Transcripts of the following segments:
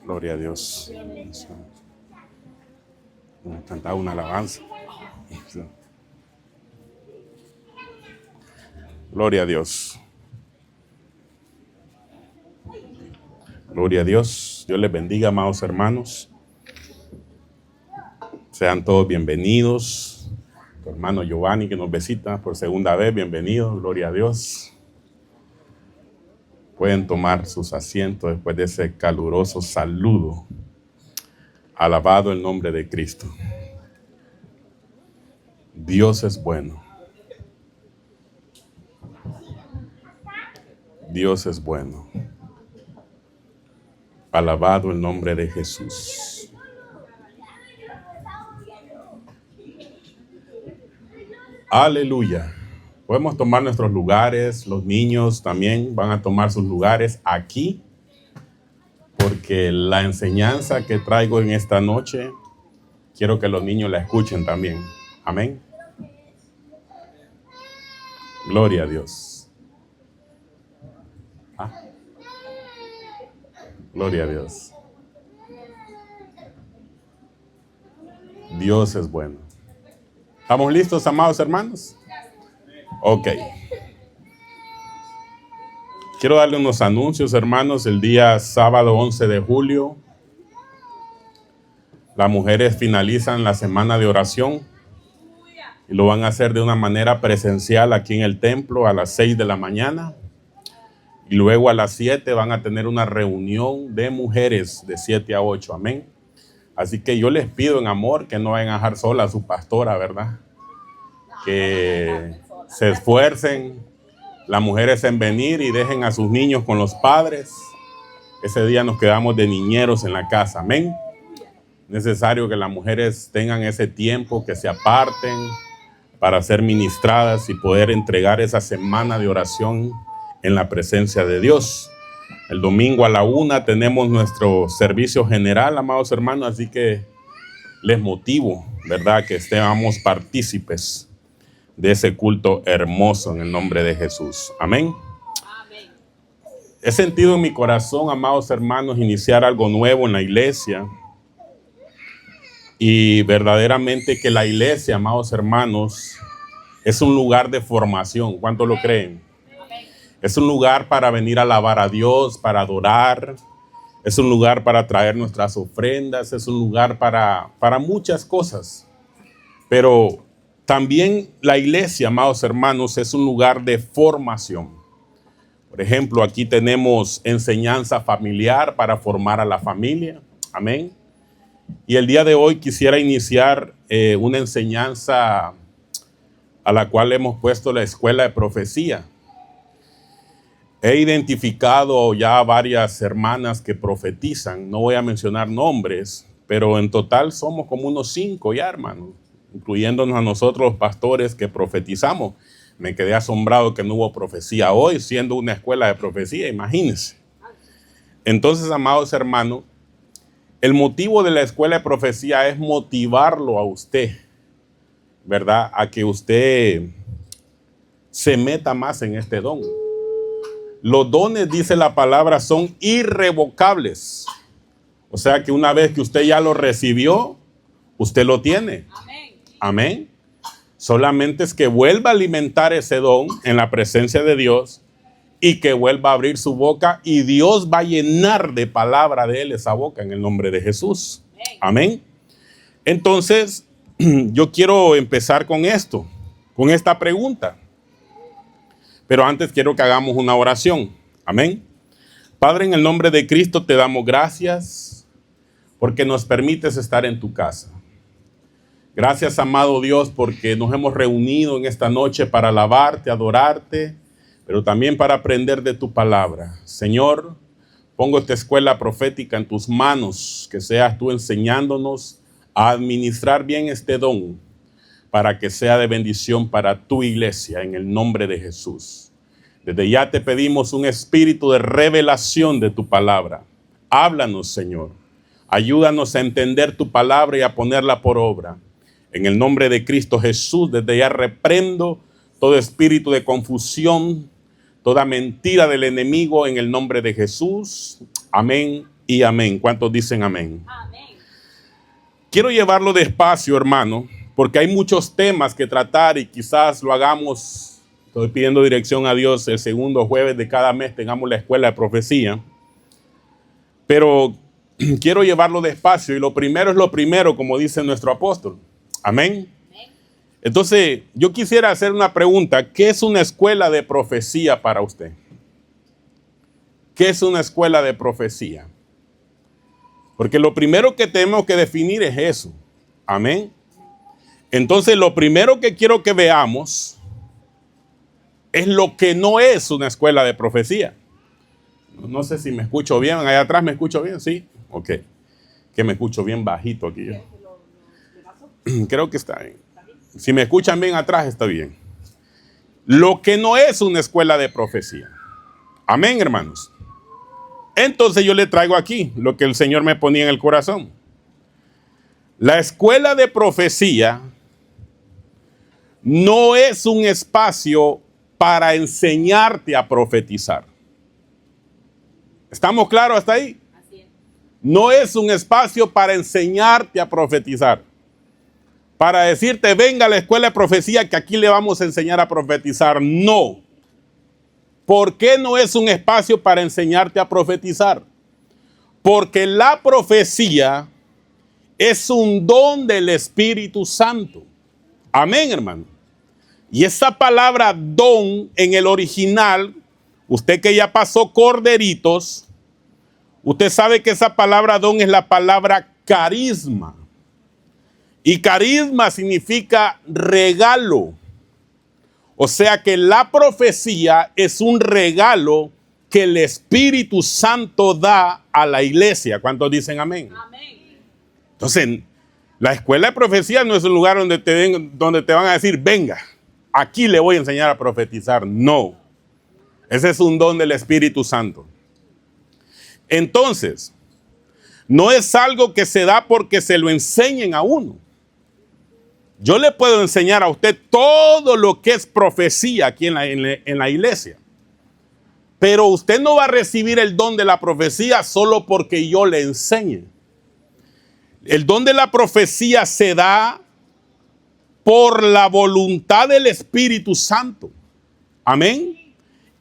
Gloria a Dios. Cantaba una alabanza. Gloria a Dios. Gloria a Dios. Dios les bendiga, amados hermanos. Sean todos bienvenidos. Tu hermano Giovanni, que nos visita por segunda vez, bienvenido. Gloria a Dios. Pueden tomar sus asientos después de ese caluroso saludo. Alabado el nombre de Cristo. Dios es bueno. Dios es bueno. Alabado el nombre de Jesús. Aleluya. Podemos tomar nuestros lugares. Los niños también van a tomar sus lugares aquí, porque la enseñanza que traigo en esta noche, quiero que los niños la escuchen también. Amén. Gloria a Dios. Gloria a Dios. Dios es bueno. ¿Estamos listos, amados hermanos? Ok. Quiero darle unos anuncios, hermanos. El día sábado 11 de julio, las mujeres finalizan la semana de oración y lo van a hacer de una manera presencial aquí en el templo a las 6 de la mañana. Y luego a las 7 van a tener una reunión de mujeres de 7 a 8. Amén. Así que yo les pido en amor que no vayan a dejar sola a su pastora, ¿verdad? Que se esfuercen las mujeres en venir y dejen a sus niños con los padres. Ese día nos quedamos de niñeros en la casa. Amén. Necesario que las mujeres tengan ese tiempo, que se aparten para ser ministradas y poder entregar esa semana de oración en la presencia de Dios. El domingo a la 1 tenemos nuestro servicio general, amados hermanos, así que les motivo, ¿verdad?, que estemos partícipes de ese culto hermoso en el nombre de Jesús. Amén. Amén. He sentido en mi corazón, amados hermanos, iniciar algo nuevo en la iglesia. Y verdaderamente que la iglesia, amados hermanos, es un lugar de formación. ¿Cuántos lo creen? Amén. Es un lugar para venir a alabar a Dios, para adorar. Es un lugar para traer nuestras ofrendas. Es un lugar para muchas cosas. Pero también la iglesia, amados hermanos, es un lugar de formación. Por ejemplo, aquí tenemos enseñanza familiar para formar a la familia. Amén. Y el día de hoy quisiera iniciar una enseñanza a la cual hemos puesto la escuela de profecía. He identificado ya varias hermanas que profetizan. No voy a mencionar nombres, pero en total somos como unos 5 ya, hermanos, incluyéndonos a nosotros los pastores que profetizamos. Me quedé asombrado que no hubo profecía hoy, siendo una escuela de profecía, imagínense. Entonces, amados hermanos, el motivo de la escuela de profecía es motivarlo a usted, ¿verdad?, a que usted se meta más en este don. Los dones, dice la palabra, son irrevocables. O sea que una vez que usted ya lo recibió, usted lo tiene. Amén. Amén. Solamente es que vuelva a alimentar ese don en la presencia de Dios y que vuelva a abrir su boca, y Dios va a llenar de palabra de él esa boca en el nombre de Jesús. Amén. Entonces, yo quiero empezar con esto, con esta pregunta. Pero antes quiero que hagamos una oración. Amén. Padre, en el nombre de Cristo te damos gracias porque nos permites estar en tu casa. Gracias, amado Dios, porque nos hemos reunido en esta noche para alabarte, adorarte, pero también para aprender de tu palabra. Señor, pongo esta escuela profética en tus manos, que seas tú enseñándonos a administrar bien este don, para que sea de bendición para tu iglesia, en el nombre de Jesús. Desde ya te pedimos un espíritu de revelación de tu palabra. Háblanos, Señor. Ayúdanos a entender tu palabra y a ponerla por obra. En el nombre de Cristo Jesús, desde ya reprendo todo espíritu de confusión, toda mentira del enemigo en el nombre de Jesús. Amén y amén. ¿Cuántos dicen amén? Amén. Quiero llevarlo despacio, hermano, porque hay muchos temas que tratar y quizás lo hagamos. Estoy pidiendo dirección a Dios. El segundo jueves de cada mes tengamos la escuela de profecía. Pero quiero llevarlo despacio y lo primero es lo primero, como dice nuestro apóstol. Amén. Entonces, yo quisiera hacer una pregunta. ¿Qué es una escuela de profecía para usted? ¿Qué es una escuela de profecía? Porque lo primero que tenemos que definir es eso. Amén. Entonces, lo primero que quiero que veamos es lo que no es una escuela de profecía. No sé si me escucho bien. Allá atrás me escucho bien, ¿sí? Ok. Que me escucho bien bajito aquí. Creo que está bien. Si me escuchan bien atrás, está bien. Lo que no es una escuela de profecía. Amén, hermanos. Entonces yo le traigo aquí lo que el Señor me ponía en el corazón. La escuela de profecía no es un espacio para enseñarte a profetizar. ¿Estamos claros hasta ahí? Así es. No es un espacio para enseñarte a profetizar. Para decirte, venga a la escuela de profecía que aquí le vamos a enseñar a profetizar. No. ¿Por qué no es un espacio para enseñarte a profetizar? Porque la profecía es un don del Espíritu Santo. Amén, hermano. Y esa palabra don en el original, usted que ya pasó corderitos, usted sabe que esa palabra don es la palabra carisma. Y carisma significa regalo. O sea que la profecía es un regalo que el Espíritu Santo da a la iglesia. ¿Cuántos dicen amén? Amén. Entonces, la escuela de profecía no es un lugar donde te van a decir, venga, aquí le voy a enseñar a profetizar. No. Ese es un don del Espíritu Santo. Entonces, no es algo que se da porque se lo enseñen a uno. Yo le puedo enseñar a usted todo lo que es profecía aquí en la iglesia. Pero usted no va a recibir el don de la profecía solo porque yo le enseñe. El don de la profecía se da por la voluntad del Espíritu Santo. Amén.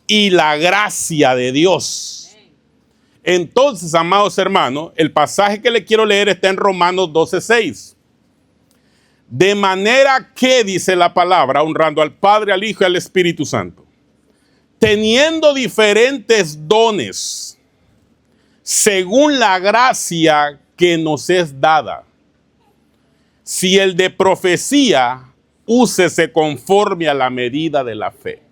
Y la gracia de Dios. Entonces, amados hermanos, el pasaje que le quiero leer está en Romanos 12:6. De manera que, dice la palabra, honrando al Padre, al Hijo y al Espíritu Santo, teniendo diferentes dones, según la gracia que nos es dada. Si el de profecía, úsese conforme a la medida de la fe.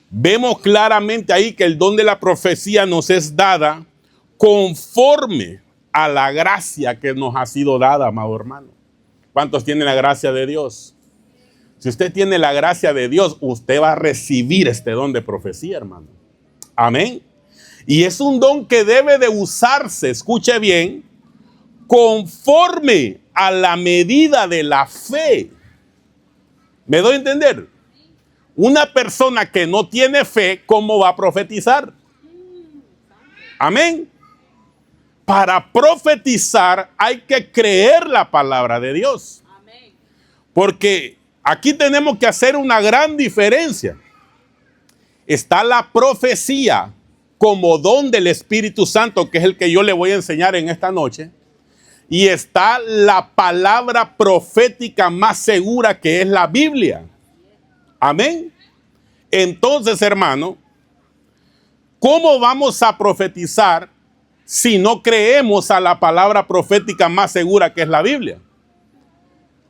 Vemos claramente ahí que el don de la profecía nos es dada conforme a la gracia que nos ha sido dada, amado hermano. ¿Cuántos tienen la gracia de Dios? Si usted tiene la gracia de Dios, usted va a recibir este don de profecía, hermano. Amén. Y es un don que debe de usarse, escuche bien, conforme a la medida de la fe. ¿Me doy a entender? Una persona que no tiene fe, ¿cómo va a profetizar? Amén. Para profetizar hay que creer la palabra de Dios. Amén. Porque aquí tenemos que hacer una gran diferencia. Está la profecía como don del Espíritu Santo, que es el que yo le voy a enseñar en esta noche. Y está la palabra profética más segura, que es la Biblia. Amén. Entonces, hermano, ¿cómo vamos a profetizar si no creemos a la palabra profética más segura, que es la Biblia?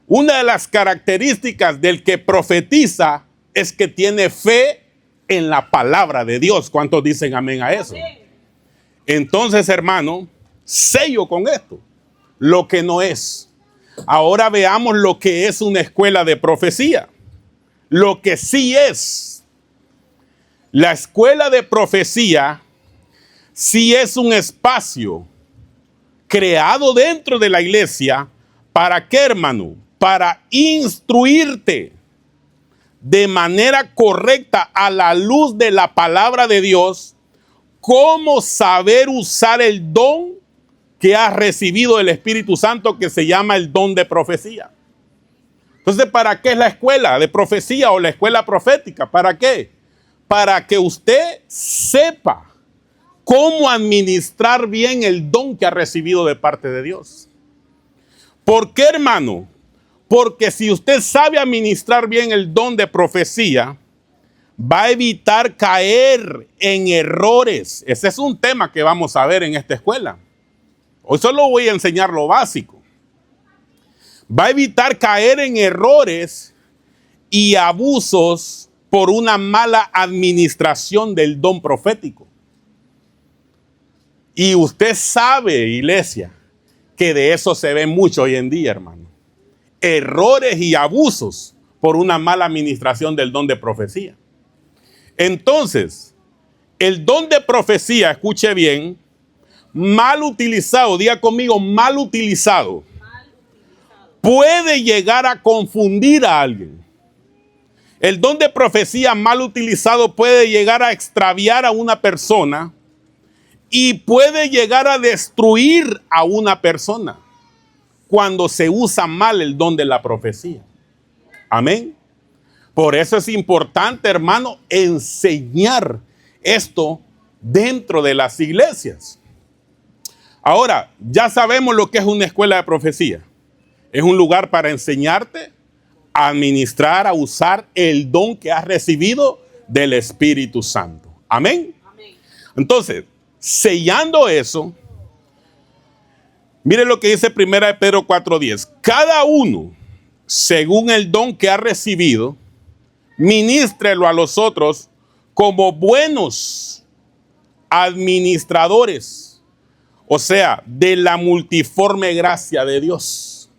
Una de las características del que profetiza es que tiene fe en la palabra de Dios. ¿Cuántos dicen amén a eso? Entonces, hermano, sello con esto lo que no es. Ahora veamos lo que es una escuela de profecía. Lo que sí es. La escuela de profecía sí es un espacio creado dentro de la iglesia. ¿Para qué, hermano? Para instruirte de manera correcta a la luz de la palabra de Dios, cómo saber usar el don que has recibido del Espíritu Santo, que se llama el don de profecía. Entonces, ¿para qué es la escuela de profecía o la escuela profética? ¿Para qué? Para que usted sepa cómo administrar bien el don que ha recibido de parte de Dios. ¿Por qué, hermano? Porque si usted sabe administrar bien el don de profecía, va a evitar caer en errores. Ese es un tema que vamos a ver en esta escuela. Hoy solo voy a enseñar lo básico. Va a evitar caer en errores y abusos por una mala administración del don profético. Y usted sabe, iglesia, que de eso se ve mucho hoy en día, hermano. Errores y abusos por una mala administración del don de profecía. Entonces, el don de profecía, escuche bien, mal utilizado, diga conmigo, mal utilizado, puede llegar a confundir a alguien. El don de profecía mal utilizado puede llegar a extraviar a una persona y puede llegar a destruir a una persona cuando se usa mal el don de la profecía. Amén. Por eso es importante, hermano, enseñar esto dentro de las iglesias. Ahora, ya sabemos lo que es una escuela de profecía. Es un lugar para enseñarte a administrar, a usar el don que has recibido del Espíritu Santo. Amén. Amén. Entonces, sellando eso, mire lo que dice 1 Pedro 4:10. Cada uno, según el don que ha recibido, ministrelo a los otros como buenos administradores, o sea, de la multiforme gracia de Dios.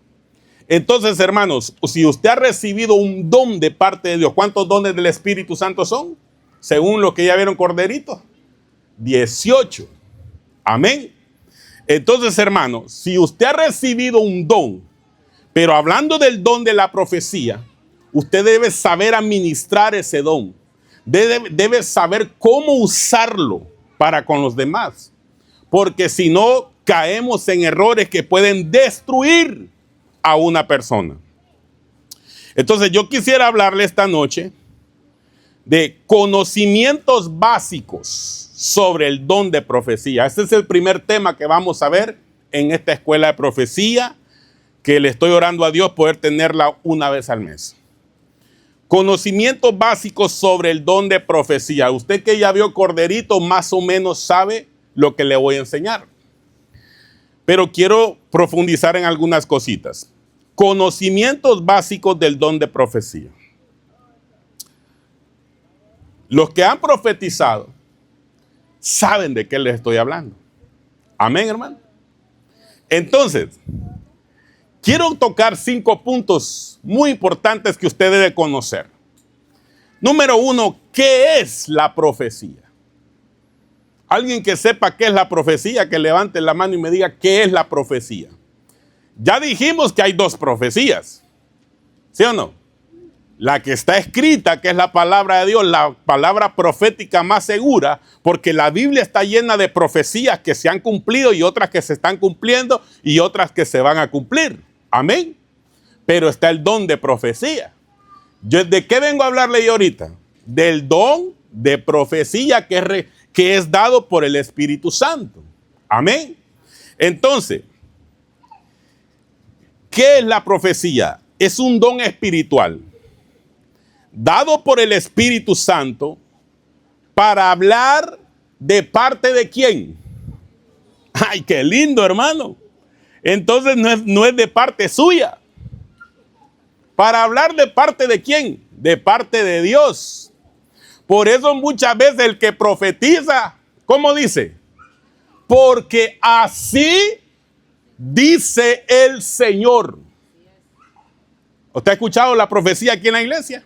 Entonces, hermanos, si usted ha recibido un don de parte de Dios, ¿cuántos dones del Espíritu Santo son? Según lo que ya vieron, corderito, 18. Amén. Entonces, hermanos, si usted ha recibido un don, pero hablando del don de la profecía, usted debe saber administrar ese don. Debe saber cómo usarlo para con los demás. Porque si no, caemos en errores que pueden destruir a una persona. Entonces, yo quisiera hablarle esta noche de conocimientos básicos sobre el don de profecía. Este es el primer tema que vamos a ver en esta escuela de profecía, que le estoy orando a Dios poder tenerla una vez al mes. Conocimientos básicos sobre el don de profecía. Usted que ya vio corderito, más o menos sabe lo que le voy a enseñar. Pero quiero profundizar en algunas cositas. Conocimientos básicos del don de profecía. Los que han profetizado saben de qué les estoy hablando. Amén, hermano. Entonces, quiero tocar 5 puntos muy importantes que usted debe conocer. Número 1, ¿qué es la profecía? Alguien que sepa qué es la profecía, que levante la mano y me diga qué es la profecía. Ya dijimos que hay 2 profecías, ¿sí o no? La que está escrita, que es la palabra de Dios, la palabra profética más segura, porque la Biblia está llena de profecías que se han cumplido y otras que se están cumpliendo y otras que se van a cumplir. Amén. Pero está el don de profecía. ¿De qué vengo a hablarle yo ahorita? Del don de profecía que es dado por el Espíritu Santo. Amén. Entonces, ¿qué es la profecía? Es un don espiritual dado por el Espíritu Santo para hablar de parte de quién. ¡Ay, qué lindo, hermano! Entonces no es de parte suya. Para hablar de parte de quién, de parte de Dios. Por eso muchas veces el que profetiza, ¿cómo dice? Porque así dice el Señor. ¿Usted ha escuchado la profecía aquí en la iglesia?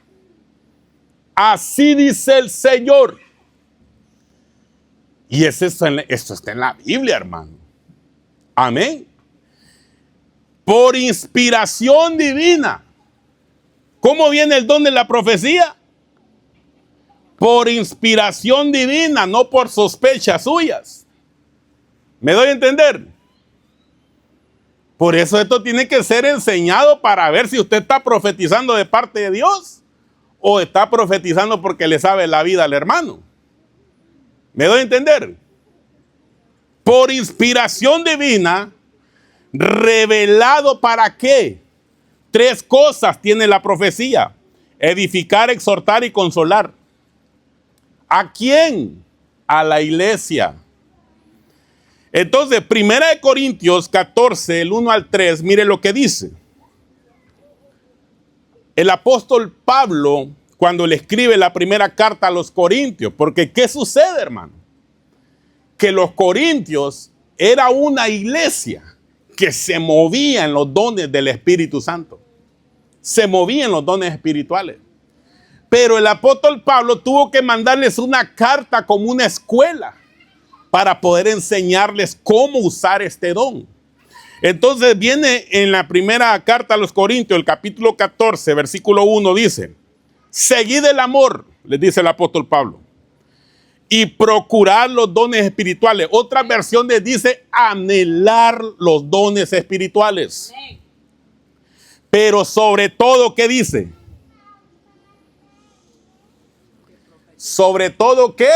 Así dice el Señor. Y esto está en la Biblia, hermano. Amén. Por inspiración divina. ¿Cómo viene el don de la profecía? Por inspiración divina, no por sospechas suyas. ¿Me doy a entender? Por eso esto tiene que ser enseñado para ver si usted está profetizando de parte de Dios o está profetizando porque le sabe la vida al hermano. ¿Me doy a entender? Por inspiración divina, revelado para qué. 3 cosas tiene la profecía: edificar, exhortar y consolar. ¿A quién? A la iglesia. Entonces, 1 Corintios 14, el 1 al 3, mire lo que dice. El apóstol Pablo, cuando le escribe la primera carta a los corintios, porque ¿qué sucede, hermano? Que los corintios era una iglesia que se movía en los dones del Espíritu Santo. Se movía en los dones espirituales. Pero el apóstol Pablo tuvo que mandarles una carta como una escuela para poder enseñarles cómo usar este don. Entonces viene en la primera carta a los Corintios, el capítulo 14, versículo 1, dice: seguid el amor, les dice el apóstol Pablo, y procurad los dones espirituales. Otra versión les dice anhelar los dones espirituales. Pero sobre todo, ¿qué dice? Sobre todo, ¿qué?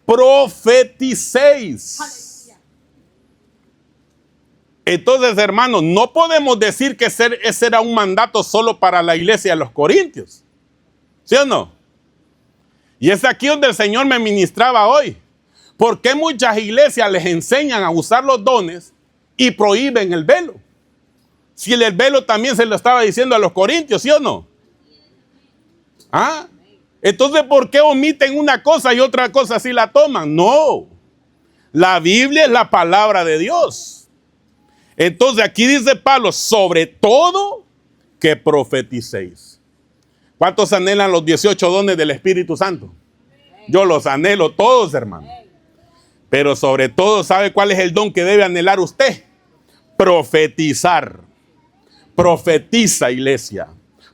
Profeticéis. Entonces, hermanos, no podemos decir que ese era un mandato solo para la iglesia de los Corintios. ¿Sí o no? Y es aquí donde el Señor me ministraba hoy. ¿Por qué muchas iglesias les enseñan a usar los dones y prohíben el velo? Si el velo también se lo estaba diciendo a los Corintios, ¿sí o no? ¿Ah? Entonces, ¿por qué omiten una cosa y otra cosa si la toman? No. La Biblia es la palabra de Dios. Entonces, aquí dice Pablo, sobre todo que profeticéis. ¿Cuántos anhelan los 18 dones del Espíritu Santo? Yo los anhelo todos, hermano. Pero sobre todo, ¿sabe cuál es el don que debe anhelar usted? Profetizar. Profetiza, iglesia.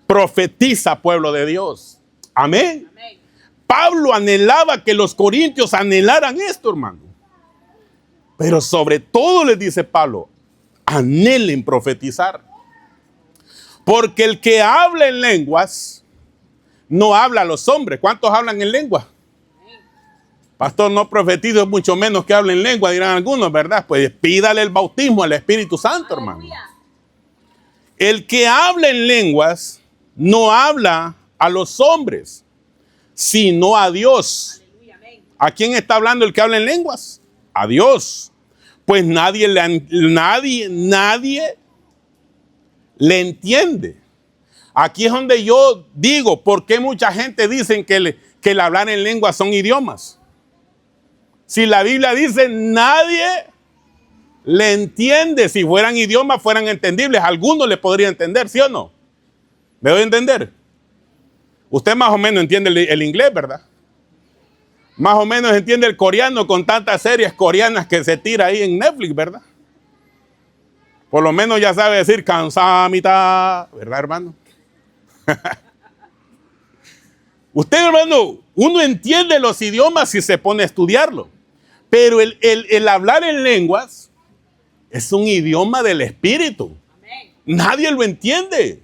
Profetiza, pueblo de Dios. Amén. Amén. Pablo anhelaba que los corintios anhelaran esto, hermano. Pero sobre todo les dice Pablo, anhelen profetizar. Porque el que habla en lenguas, no habla a los hombres. ¿Cuántos hablan en lengua? Pastor, no profetizo, mucho menos que hable en lengua, dirán algunos, ¿verdad? Pues pídale el bautismo al Espíritu Santo, hermano. El que habla en lenguas, no habla a los hombres, sino a Dios. ¿A quién está hablando el que habla en lenguas? A Dios. Pues nadie le entiende. Aquí es donde yo digo, ¿por qué mucha gente dice que el hablar en lenguas son idiomas? Si la Biblia dice, nadie le entiende. Si fueran idiomas, fueran entendibles. Algunos le podrían entender, ¿sí o no? ¿Me doy a entender? Usted más o menos entiende el inglés, ¿verdad? Más o menos entiende el coreano con tantas series coreanas que se tira ahí en Netflix, ¿verdad? Por lo menos ya sabe decir Kansamita, ¿verdad, hermano? Usted, hermano, uno entiende los idiomas si se pone a estudiarlo. Pero el hablar en lenguas es un idioma del Espíritu. Amén. Nadie lo entiende.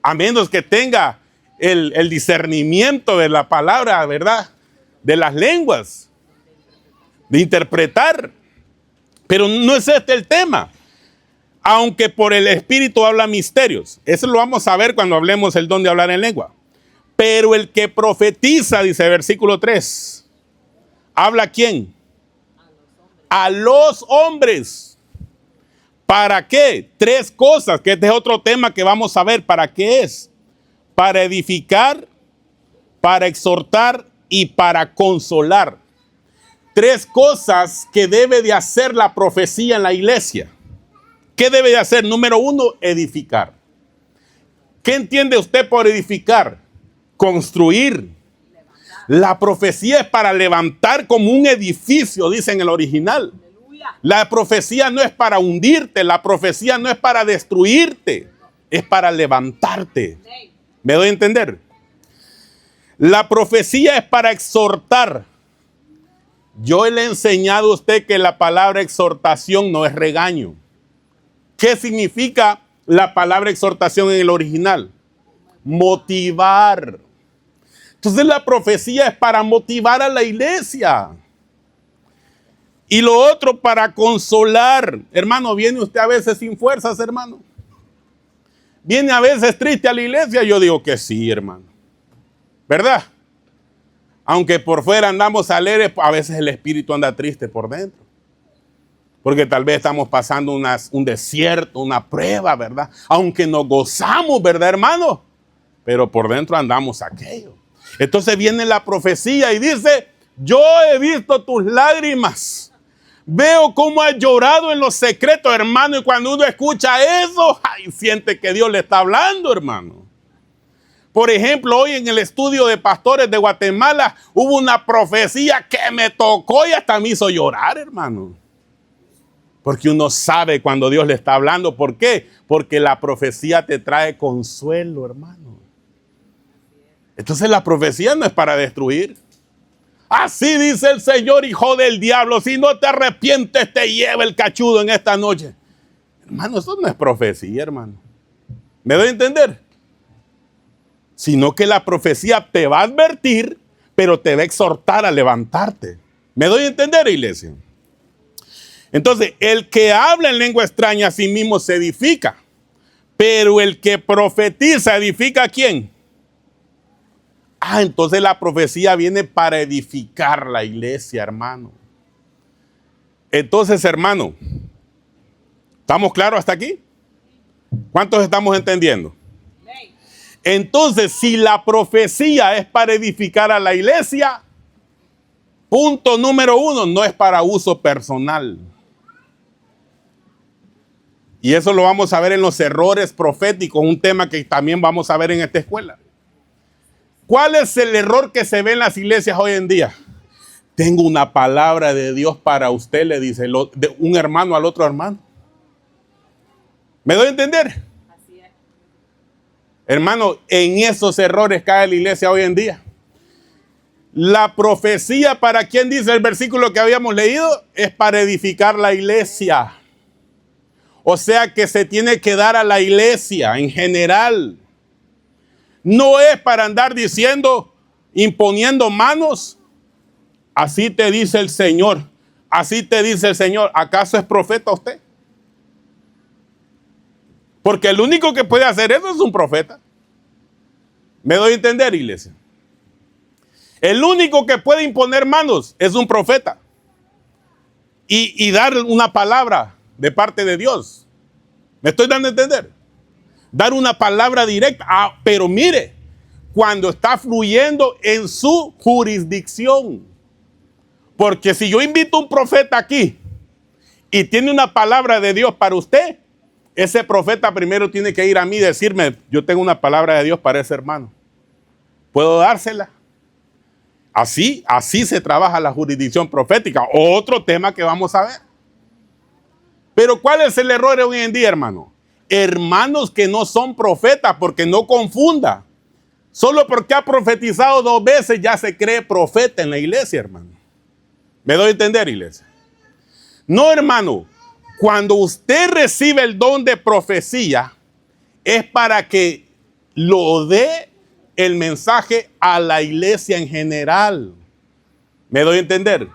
A menos que tenga el discernimiento de la palabra, ¿verdad? De las lenguas. De interpretar. Pero no es este el tema. Aunque por el Espíritu habla misterios. Eso lo vamos a ver cuando hablemos el don de hablar en lengua. Pero el que profetiza, dice versículo 3. ¿Habla a quién? A los hombres. ¿Para qué? 3 cosas, que este es otro tema que vamos a ver. ¿Para qué es? Para edificar, para exhortar y para consolar. 3 cosas que debe de hacer la profecía en la iglesia. ¿Qué debe de hacer? Número 1, edificar. ¿Qué entiende usted por edificar? Construir. La profecía es para levantar como un edificio, dice en el original. La profecía no es para hundirte, la profecía no es para destruirte, es para levantarte. ¿Me doy a entender? La profecía es para exhortar. Yo le he enseñado a usted que la palabra exhortación no es regaño. ¿Qué significa la palabra exhortación en el original? Motivar. Entonces la profecía es para motivar a la iglesia. Y lo otro para consolar. Hermano, viene usted a veces sin fuerzas, hermano. Viene a veces triste a la iglesia. Yo digo que sí, hermano. ¿Verdad? Aunque por fuera andamos alegres, a veces el espíritu anda triste por dentro. Porque tal vez estamos pasando un desierto, una prueba, ¿verdad? Aunque nos gozamos, ¿verdad, hermano? Pero por dentro andamos aquello. Entonces viene la profecía y dice, yo he visto tus lágrimas. Veo cómo has llorado en los secretos, hermano. Y cuando uno escucha eso, ay, siente que Dios le está hablando, hermano. Por ejemplo, hoy en el estudio de pastores de Guatemala hubo una profecía que me tocó y hasta me hizo llorar, hermano. Porque uno sabe cuando Dios le está hablando. ¿Por qué? Porque la profecía te trae consuelo, hermano. Entonces la profecía no es para destruir. Así dice el Señor, hijo del diablo. Si no te arrepientes, te lleva el cachudo en esta noche. Hermano, eso no es profecía, hermano. ¿Me doy a entender? Sino que la profecía te va a advertir, pero te va a exhortar a levantarte. ¿Me doy a entender, iglesia? Entonces, el que habla en lengua extraña a sí mismo se edifica. Pero el que profetiza, ¿edifica a quién? Entonces la profecía viene para edificar la iglesia, hermano. Entonces, hermano, ¿estamos claros hasta aquí? ¿Cuántos estamos entendiendo? Entonces, si la profecía es para edificar a la iglesia, punto número 1, no es para uso personal. Y eso lo vamos a ver en los errores proféticos, un tema que también vamos a ver en esta escuela. ¿Cuál es el error que se ve en las iglesias hoy en día? Tengo una palabra de Dios para usted, le dice de un hermano al otro hermano. ¿Me doy a entender? Así es. Hermano, en esos errores cae la iglesia hoy en día. La profecía, ¿para quién dice el versículo que habíamos leído? Es para edificar la iglesia. O sea que se tiene que dar a la iglesia en general. No es para andar diciendo, imponiendo manos. Así te dice el Señor. Así te dice el Señor. ¿Acaso es profeta usted? Porque el único que puede hacer eso es un profeta. ¿Me doy a entender, iglesia? El único que puede imponer manos es un profeta. Y dar una palabra de parte de Dios. ¿Me estoy dando a entender? Dar una palabra directa. Pero mire, cuando está fluyendo en su jurisdicción. Porque si yo invito a un profeta aquí y tiene una palabra de Dios para usted, ese profeta primero tiene que ir a mí y decirme, yo tengo una palabra de Dios para ese hermano. ¿Puedo dársela? Así se trabaja la jurisdicción profética. Otro tema que vamos a ver. Pero ¿cuál es el error hoy en día, hermano? Hermanos que no son profetas, porque no confunda. Solo porque ha profetizado 2 veces ya se cree profeta en la iglesia, hermano. ¿Me doy a entender, iglesia? No, hermano. Cuando usted recibe el don de profecía, es para que lo dé el mensaje a la iglesia en general. ¿Me doy a entender?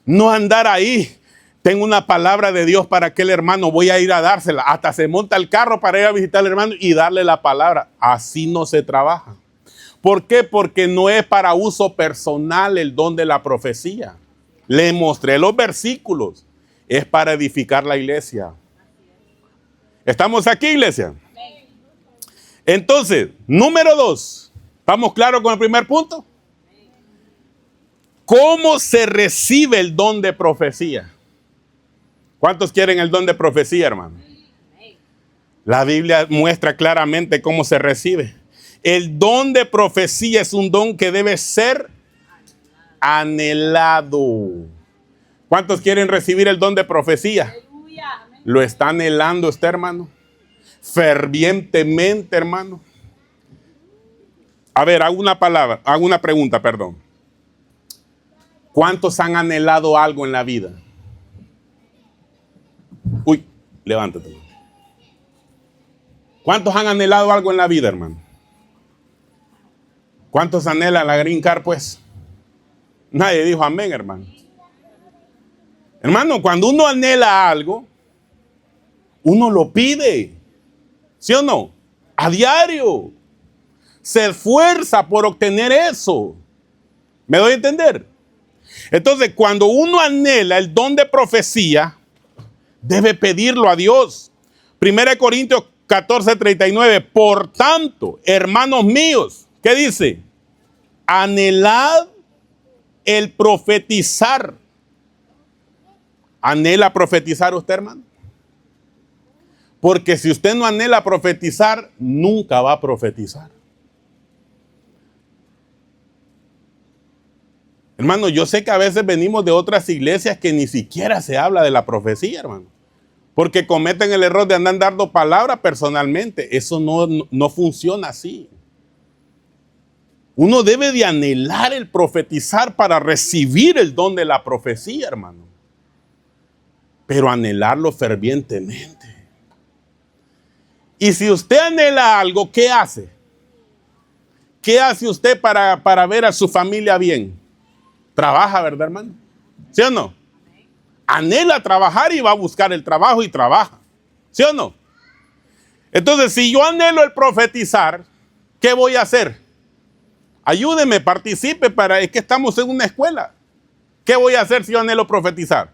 No andar ahí. Tengo una palabra de Dios para aquel hermano, voy a ir a dársela. Hasta se monta el carro para ir a visitar al hermano y darle la palabra. Así no se trabaja. ¿Por qué? Porque no es para uso personal el don de la profecía. Le mostré los versículos. Es para edificar la iglesia. ¿Estamos aquí, iglesia? Entonces, número 2. ¿Estamos claros con el primer punto? ¿Cómo se recibe el don de profecía? ¿Cuántos quieren el don de profecía, hermano? La Biblia muestra claramente cómo se recibe. El don de profecía es un don que debe ser anhelado. ¿Cuántos quieren recibir el don de profecía? ¿Lo está anhelando usted, hermano? Fervientemente, hermano. A ver, hago una pregunta, perdón. ¿Cuántos han anhelado algo en la vida? Uy, Levántate. ¿Cuántos han anhelado algo en la vida, hermano? ¿Cuántos anhelan la green card, pues? Nadie dijo amén, hermano. Hermano, cuando uno anhela algo, uno lo pide. ¿Sí o no? A diario. Se esfuerza por obtener eso. ¿Me doy a entender? Entonces, cuando uno anhela el don de profecía, debe pedirlo a Dios. 1 Corintios 14:39. Por tanto, hermanos míos, ¿qué dice? Anhelad el profetizar. ¿Anhela profetizar usted, hermano? Porque si usted no anhela profetizar, nunca va a profetizar. Hermano, yo sé que a veces venimos de otras iglesias que ni siquiera se habla de la profecía, hermano. Porque cometen el error de andar dando palabras personalmente. Eso no funciona así. Uno debe de anhelar el profetizar para recibir el don de la profecía, hermano. Pero anhelarlo fervientemente. Y si usted anhela algo, ¿qué hace? ¿Qué hace usted para ver a su familia bien? Trabaja, ¿verdad, hermano? ¿Sí o no? Anhela trabajar y va a buscar el trabajo y trabaja. ¿Sí o no? Entonces, si yo anhelo el profetizar, ¿qué voy a hacer? Ayúdeme, participe, es que estamos en una escuela. ¿Qué voy a hacer si yo anhelo profetizar?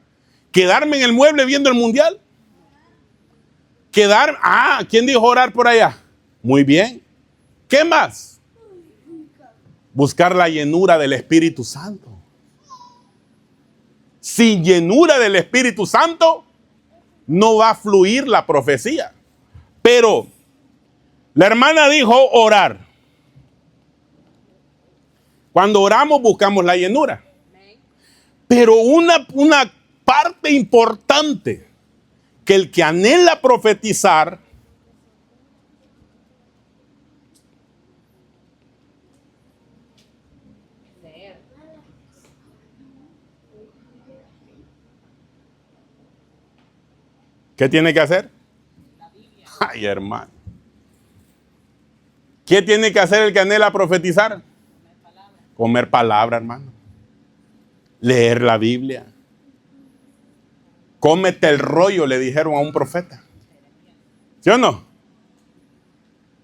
¿Quedarme en el mueble viendo el mundial? ¿Quién dijo orar por allá? Muy bien. ¿Qué más? Buscar la llenura del Espíritu Santo. Sin llenura del Espíritu Santo, no va a fluir la profecía. Pero la hermana dijo orar. Cuando oramos buscamos la llenura. Pero una parte importante, que el que anhela profetizar, ¿qué tiene que hacer? Ay, hermano. ¿Qué tiene que hacer el que anhela profetizar? Comer palabra, hermano. Leer la Biblia. Cómete el rollo, le dijeron a un profeta. ¿Sí o no?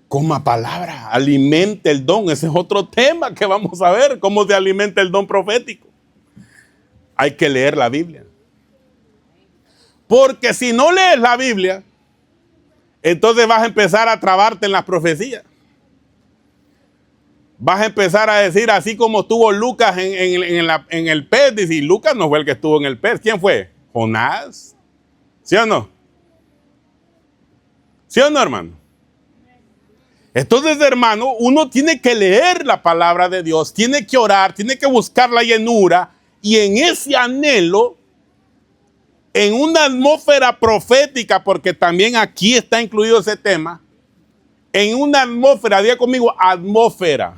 Coma palabra, alimente el don. Ese es otro tema que vamos a ver, cómo se alimenta el don profético. Hay que leer la Biblia. Porque si no lees la Biblia, entonces vas a empezar a trabarte en las profecías. Vas a empezar a decir, así como estuvo Lucas en el pez, dice, Lucas no fue el que estuvo en el pez. ¿Quién fue? Jonás. ¿Sí o no? ¿Sí o no, hermano? Entonces, hermano, uno tiene que leer la palabra de Dios, tiene que orar, tiene que buscar la llenura, y en ese anhelo, en una atmósfera profética, porque también aquí está incluido ese tema, en una atmósfera, diga conmigo, atmósfera,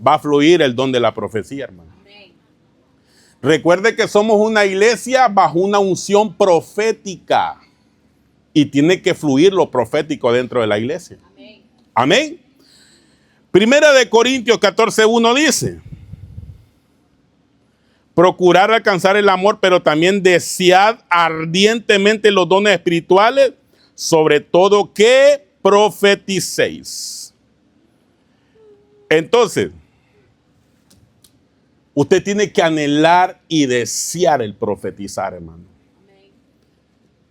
va a fluir el don de la profecía, hermano. Recuerde que somos una iglesia bajo una unción profética y tiene que fluir lo profético dentro de la iglesia. Amén. Amén. Primera de Corintios 14:1 dice: procurar alcanzar el amor, pero también desead ardientemente los dones espirituales, sobre todo que profeticéis. Entonces, usted tiene que anhelar y desear el profetizar, hermano.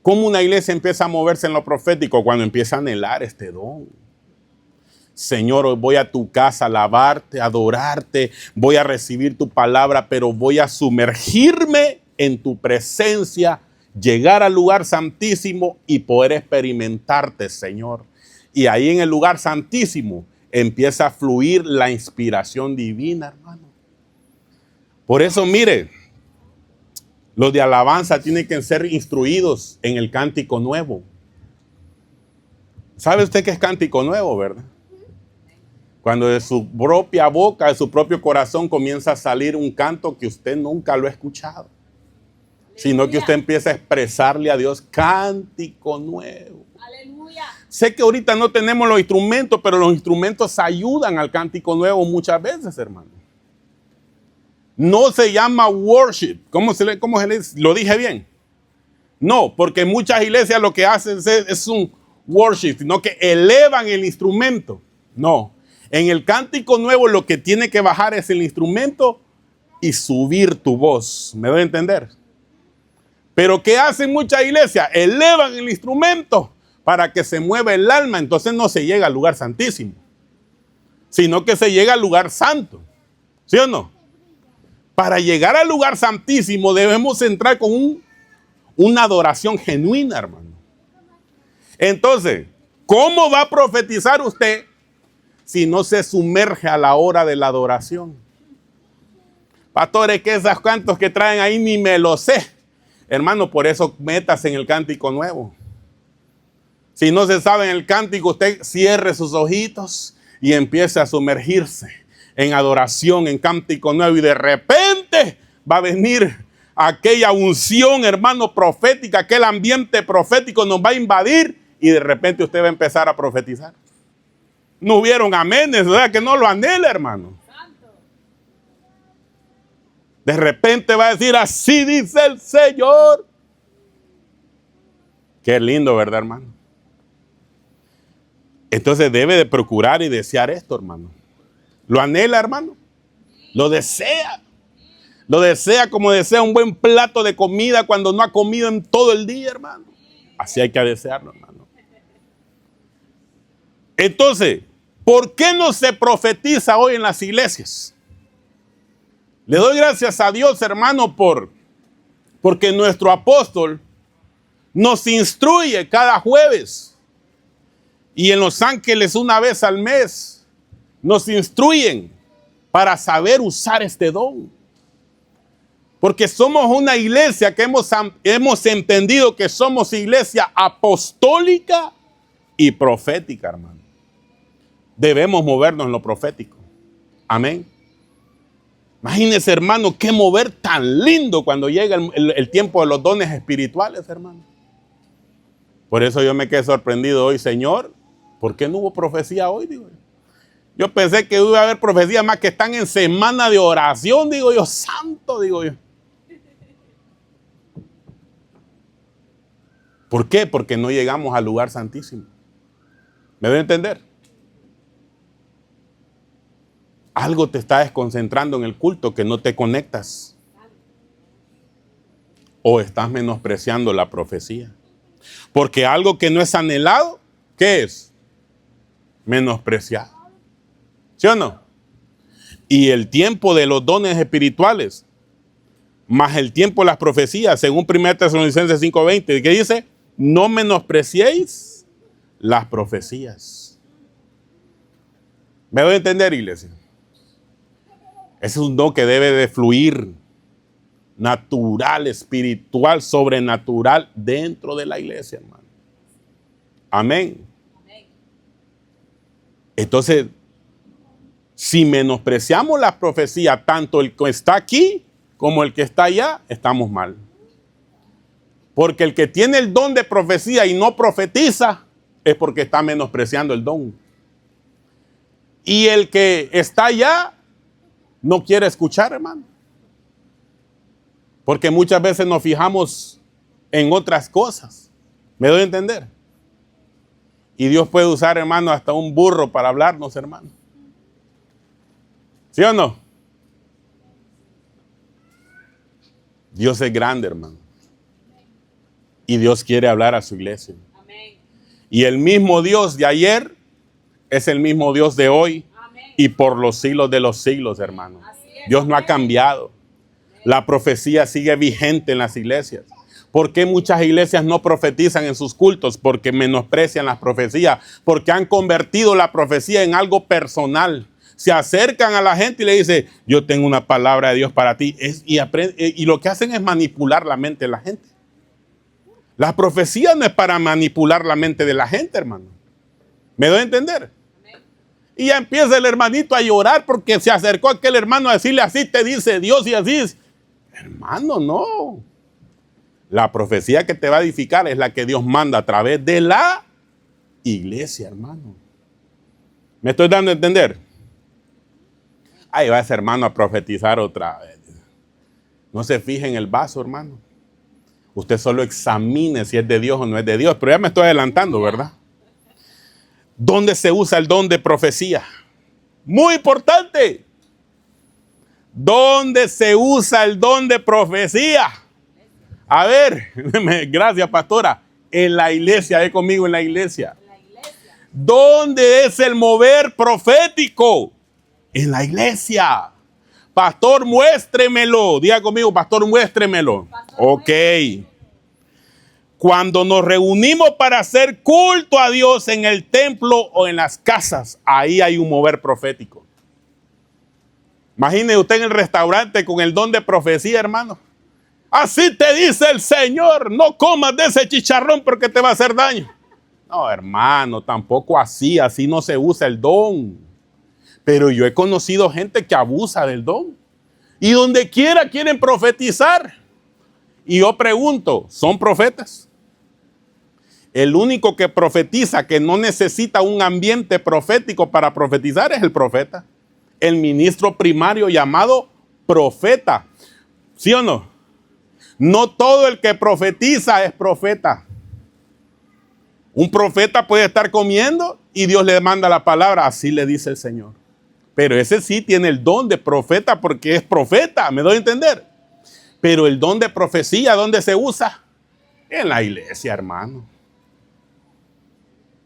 ¿Cómo una iglesia empieza a moverse en lo profético? Cuando empieza a anhelar este don. Señor, hoy voy a tu casa a alabarte, a adorarte, voy a recibir tu palabra, pero voy a sumergirme en tu presencia, llegar al lugar santísimo y poder experimentarte, Señor. Y ahí en el lugar santísimo empieza a fluir la inspiración divina, hermano. Por eso, mire, los de alabanza tienen que ser instruidos en el cántico nuevo. ¿Sabe usted qué es cántico nuevo, verdad? Cuando de su propia boca, de su propio corazón comienza a salir un canto que usted nunca lo ha escuchado. sino que usted empieza a expresarle a Dios cántico nuevo. Aleluya. Sé que ahorita no tenemos los instrumentos, pero los instrumentos ayudan al cántico nuevo muchas veces, hermano. No se llama worship. ¿Cómo se le dice? ¿Lo dije bien? No, porque muchas iglesias lo que hacen es un worship, sino que elevan el instrumento. No, en el cántico nuevo lo que tiene que bajar es el instrumento y subir tu voz. ¿Me doy a entender? Pero ¿qué hacen muchas iglesias? Elevan el instrumento para que se mueva el alma. Entonces no se llega al lugar santísimo, sino que se llega al lugar santo. ¿Sí o no? Para llegar al lugar santísimo debemos entrar con una adoración genuina, hermano. Entonces, ¿cómo va a profetizar usted si no se sumerge a la hora de la adoración? Pastores, que esos cantos que traen ahí ni me lo sé. Hermano, por eso métase en el cántico nuevo. Si no se sabe en el cántico, usted cierre sus ojitos y empiece a sumergirse en adoración, en cántico nuevo. Y de repente va a venir aquella unción, hermano, profética, aquel ambiente profético nos va a invadir y de repente usted va a empezar a profetizar. No hubieron amenes, o sea que no lo anhela, hermano. De repente va a decir, así dice el Señor. Qué lindo, ¿verdad, hermano? Entonces debe de procurar y desear esto, hermano. ¿Lo anhela, hermano? ¿Lo desea? Lo desea como desea un buen plato de comida cuando no ha comido en todo el día, hermano. Así hay que desearlo, hermano. Entonces, ¿por qué no se profetiza hoy en las iglesias? Le doy gracias a Dios, hermano, porque nuestro apóstol nos instruye cada jueves. Y en Los Ángeles una vez al mes nos instruyen para saber usar este don. Porque somos una iglesia que hemos entendido que somos iglesia apostólica y profética, hermano. Debemos movernos en lo profético. Amén. Imagínese, hermano, qué mover tan lindo cuando llega el tiempo de los dones espirituales, hermano. Por eso yo me quedé sorprendido hoy, Señor. ¿Por qué no hubo profecía hoy? Digo yo pensé que iba a haber profecías más que están en semana de oración, digo yo, santo, digo yo. ¿Por qué? Porque no llegamos al lugar santísimo. ¿Me debe entender? Algo te está desconcentrando en el culto que no te conectas. O estás menospreciando la profecía. Porque algo que no es anhelado, ¿qué es? Menospreciado. ¿Sí o no? Y el tiempo de los dones espirituales, más el tiempo de las profecías, según 1 Tesalonicenses 5:20, ¿qué dice? No menospreciéis las profecías. ¿Me voy a entender, iglesia? Ese es un don que debe de fluir natural, espiritual, sobrenatural dentro de la iglesia, hermano. Amén. Entonces, si menospreciamos las profecías, tanto el que está aquí como el que está allá, estamos mal. Porque el que tiene el don de profecía y no profetiza, es porque está menospreciando el don. Y el que está allá, no quiere escuchar, hermano. Porque muchas veces nos fijamos en otras cosas. ¿Me doy a entender? Y Dios puede usar, hermano, hasta un burro para hablarnos, hermano. ¿Sí o no? Dios es grande, hermano. Y Dios quiere hablar a su iglesia. Amén. Y el mismo Dios de ayer es el mismo Dios de hoy. Amén. Y por los siglos de los siglos, hermano. Dios no ha cambiado. La profecía sigue vigente en las iglesias. ¿Por qué muchas iglesias no profetizan en sus cultos? Porque menosprecian las profecías. Porque han convertido la profecía en algo personal. Se acercan a la gente y le dicen, yo tengo una palabra de Dios para ti. Y lo que hacen es manipular la mente de la gente. La profecía no es para manipular la mente de la gente, hermano. ¿Me doy a entender? Y ya empieza el hermanito a llorar porque se acercó aquel hermano a decirle, así te dice Dios y así es. Hermano, no. La profecía que te va a edificar es la que Dios manda a través de la iglesia, hermano. ¿Me estoy dando a entender? Ahí va ese hermano a profetizar otra vez. No se fije en el vaso, hermano. Usted solo examine si es de Dios o no es de Dios. Pero ya me estoy adelantando, ¿verdad? ¿Dónde se usa el don de profecía? Muy importante. ¿Dónde se usa el don de profecía? A ver, gracias, pastora. En la iglesia, conmigo en la iglesia. ¿Dónde es el mover profético? En la iglesia. Pastor, muéstremelo. Diga conmigo, pastor, muéstremelo. Ok. Cuando nos reunimos para hacer culto a Dios en el templo o en las casas, ahí hay un mover profético. Imagine usted en el restaurante con el don de profecía, hermano. Así te dice el Señor, no comas de ese chicharrón porque te va a hacer daño. No, hermano, tampoco así no se usa el don. Pero yo he conocido gente que abusa del don. Y donde quiera quieren profetizar. Y yo pregunto, ¿son profetas? El único que profetiza, que no necesita un ambiente profético para profetizar, es el profeta. El ministro primario llamado profeta. ¿Sí o no? No todo el que profetiza es profeta. Un profeta puede estar comiendo y Dios le manda la palabra, así le dice el Señor. Pero ese sí tiene el don de profeta porque es profeta, ¿me doy a entender? Pero el don de profecía, ¿dónde se usa? En la iglesia, hermano.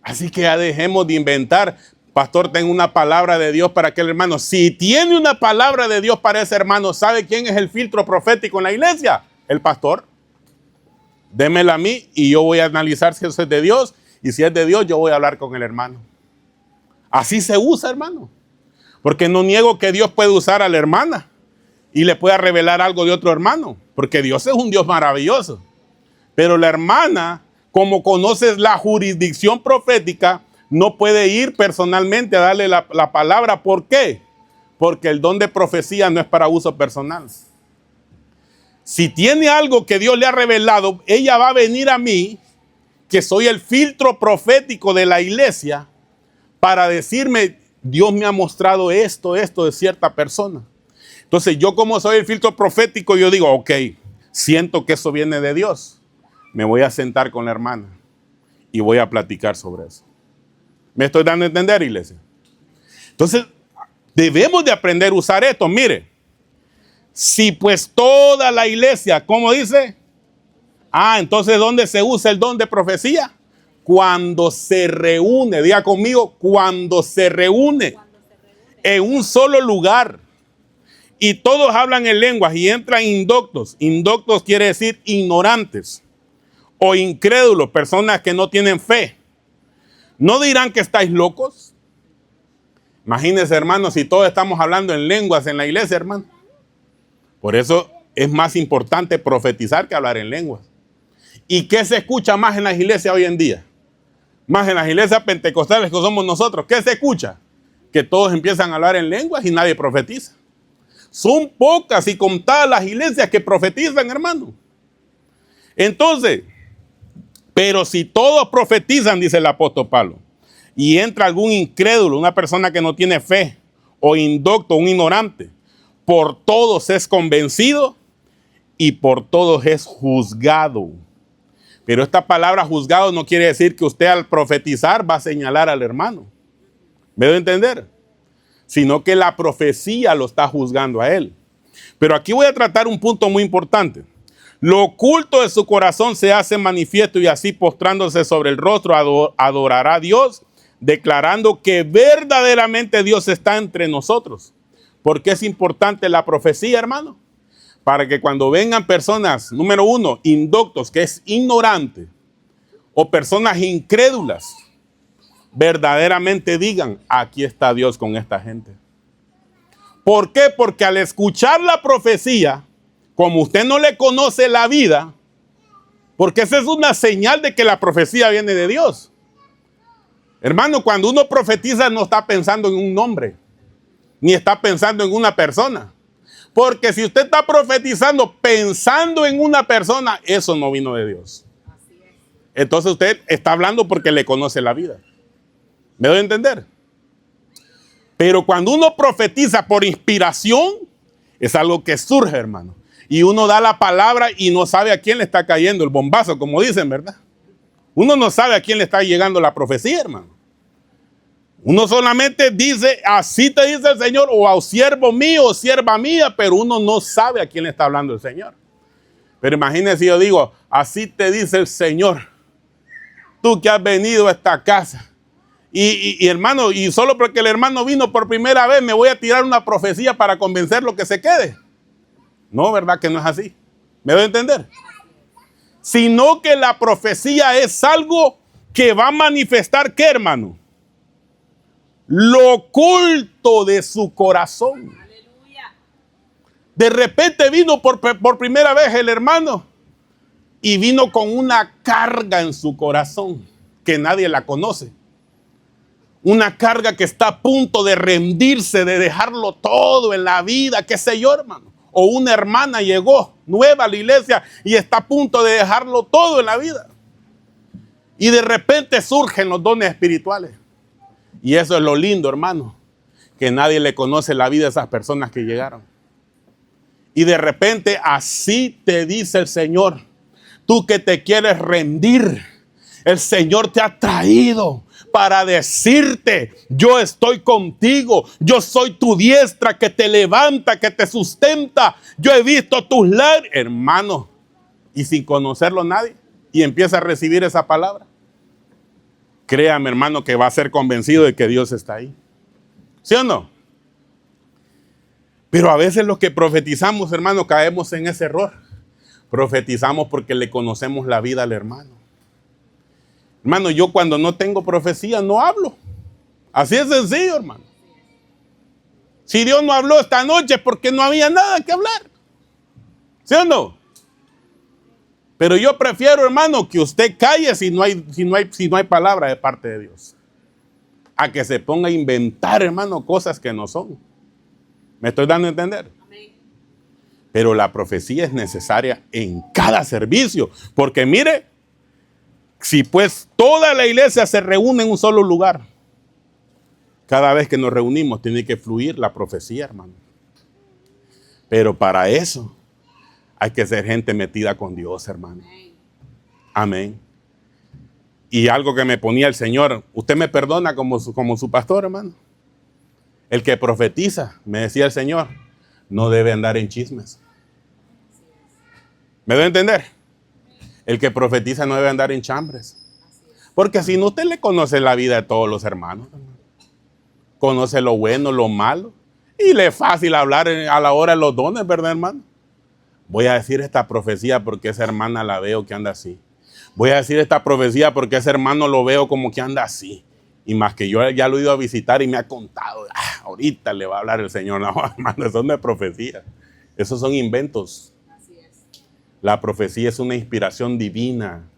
Así que ya dejemos de inventar. Pastor, tengo una palabra de Dios para aquel hermano. Si tiene una palabra de Dios para ese hermano, ¿sabe quién es el filtro profético en la iglesia? El pastor. Démela a mí y yo voy a analizar si eso es de Dios. Y si es de Dios, yo voy a hablar con el hermano. Así se usa, hermano. Porque no niego que Dios puede usar a la hermana y le pueda revelar algo de otro hermano. Porque Dios es un Dios maravilloso. Pero la hermana, como conoces la jurisdicción profética, no puede ir personalmente a darle la palabra. ¿Por qué? Porque el don de profecía no es para uso personal. Si tiene algo que Dios le ha revelado, ella va a venir a mí, que soy el filtro profético de la iglesia, para decirme, Dios me ha mostrado esto de cierta persona. Entonces yo, como soy el filtro profético, yo digo, ok, siento que eso viene de Dios. Me voy a sentar con la hermana y voy a platicar sobre eso. ¿Me estoy dando a entender, iglesia? Entonces, debemos de aprender a usar esto. Mire, si pues toda la iglesia, ¿cómo dice? Entonces, ¿dónde se usa el don de profecía? Cuando se reúne, diga conmigo, cuando se reúne en un solo lugar y todos hablan en lenguas y entran indoctos. Indoctos quiere decir ignorantes o incrédulos, personas que no tienen fe. ¿No dirán que estáis locos? Imagínense, hermanos, si todos estamos hablando en lenguas en la iglesia, hermano. Por eso es más importante profetizar que hablar en lenguas. ¿Y qué se escucha más en las iglesias hoy en día? Más en las iglesias pentecostales que somos nosotros. ¿Qué se escucha? Que todos empiezan a hablar en lenguas y nadie profetiza. Son pocas y contadas las iglesias que profetizan, hermano. Entonces, pero si todos profetizan, dice el apóstol Pablo, y entra algún incrédulo, una persona que no tiene fe, o indocto, un ignorante, por todos es convencido y por todos es juzgado. Pero esta palabra juzgado no quiere decir que usted al profetizar va a señalar al hermano. ¿Me doy a entender? Sino que la profecía lo está juzgando a él. Pero aquí voy a tratar un punto muy importante. Lo oculto de su corazón se hace manifiesto y así postrándose sobre el rostro adorará a Dios, declarando que verdaderamente Dios está entre nosotros. ¿Por qué es importante la profecía, hermano? Para que cuando vengan personas, número uno, indoctos, que es ignorante, o personas incrédulas, verdaderamente digan, aquí está Dios con esta gente. ¿Por qué? Porque al escuchar la profecía, como usted no le conoce la vida, porque esa es una señal de que la profecía viene de Dios. Hermano, cuando uno profetiza no está pensando en un nombre, ni está pensando en una persona. Porque si usted está profetizando pensando en una persona, eso no vino de Dios. Entonces usted está hablando porque le conoce la vida. ¿Me doy a entender? Pero cuando uno profetiza por inspiración, es algo que surge, hermano. Y uno da la palabra y no sabe a quién le está cayendo el bombazo, como dicen, ¿verdad? Uno no sabe a quién le está llegando la profecía, hermano. Uno solamente dice, así te dice el Señor, o a siervo mío o sierva mía, pero uno no sabe a quién le está hablando el Señor. Pero imagínese si yo digo, así te dice el Señor, tú que has venido a esta casa. Y hermano, y solo porque el hermano vino por primera vez, me voy a tirar una profecía para convencerlo que se quede. No, ¿verdad que no es así? ¿Me doy a entender? Sino que la profecía es algo que va a manifestar, ¿qué, hermano? Lo oculto de su corazón. Aleluya. De repente vino por primera vez el hermano y vino con una carga en su corazón que nadie la conoce. Una carga que está a punto de rendirse, de dejarlo todo en la vida, qué sé yo, hermano. O una hermana llegó nueva a la iglesia y está a punto de dejarlo todo en la vida. Y de repente surgen los dones espirituales. Y eso es lo lindo, hermano, que nadie le conoce la vida a esas personas que llegaron. Y de repente así te dice el Señor, tú que te quieres rendir, el Señor te ha traído para decirte, yo estoy contigo, yo soy tu diestra que te levanta, que te sustenta, yo he visto tus lágrimas, hermano, y sin conocerlo nadie, y empieza a recibir esa palabra. Créame, hermano, que va a ser convencido de que Dios está ahí. ¿Sí o no? Pero a veces los que profetizamos, hermano, caemos en ese error. Profetizamos porque le conocemos la vida al hermano. Hermano, yo cuando no tengo profecía no hablo. Así es sencillo, hermano. Si Dios no habló esta noche es porque no había nada que hablar. ¿Sí o no? Pero yo prefiero, hermano, que usted calle si no hay palabra de parte de Dios. A que se ponga a inventar, hermano, cosas que no son. ¿Me estoy dando a entender? Amén. Pero la profecía es necesaria en cada servicio. Porque mire, si pues toda la iglesia se reúne en un solo lugar, cada vez que nos reunimos tiene que fluir la profecía, hermano. Pero para eso hay que ser gente metida con Dios, hermano. Amén. Y algo que me ponía el Señor, usted me perdona como su pastor, hermano. El que profetiza, me decía el Señor, no debe andar en chismes. ¿Me debe entender? El que profetiza no debe andar en chambres. Porque si no, usted le conoce la vida de todos los hermanos, hermano. Conoce lo bueno, lo malo. Y le es fácil hablar a la hora de los dones, ¿verdad, hermano? Voy a decir esta profecía porque esa hermana la veo que anda así. Voy a decir esta profecía porque ese hermano lo veo como que anda así. Y más que yo ya lo he ido a visitar y me ha contado. Ahorita le va a hablar el Señor. No, hermano, eso no es profecía. Esos son inventos. Así es. La profecía es una inspiración divina.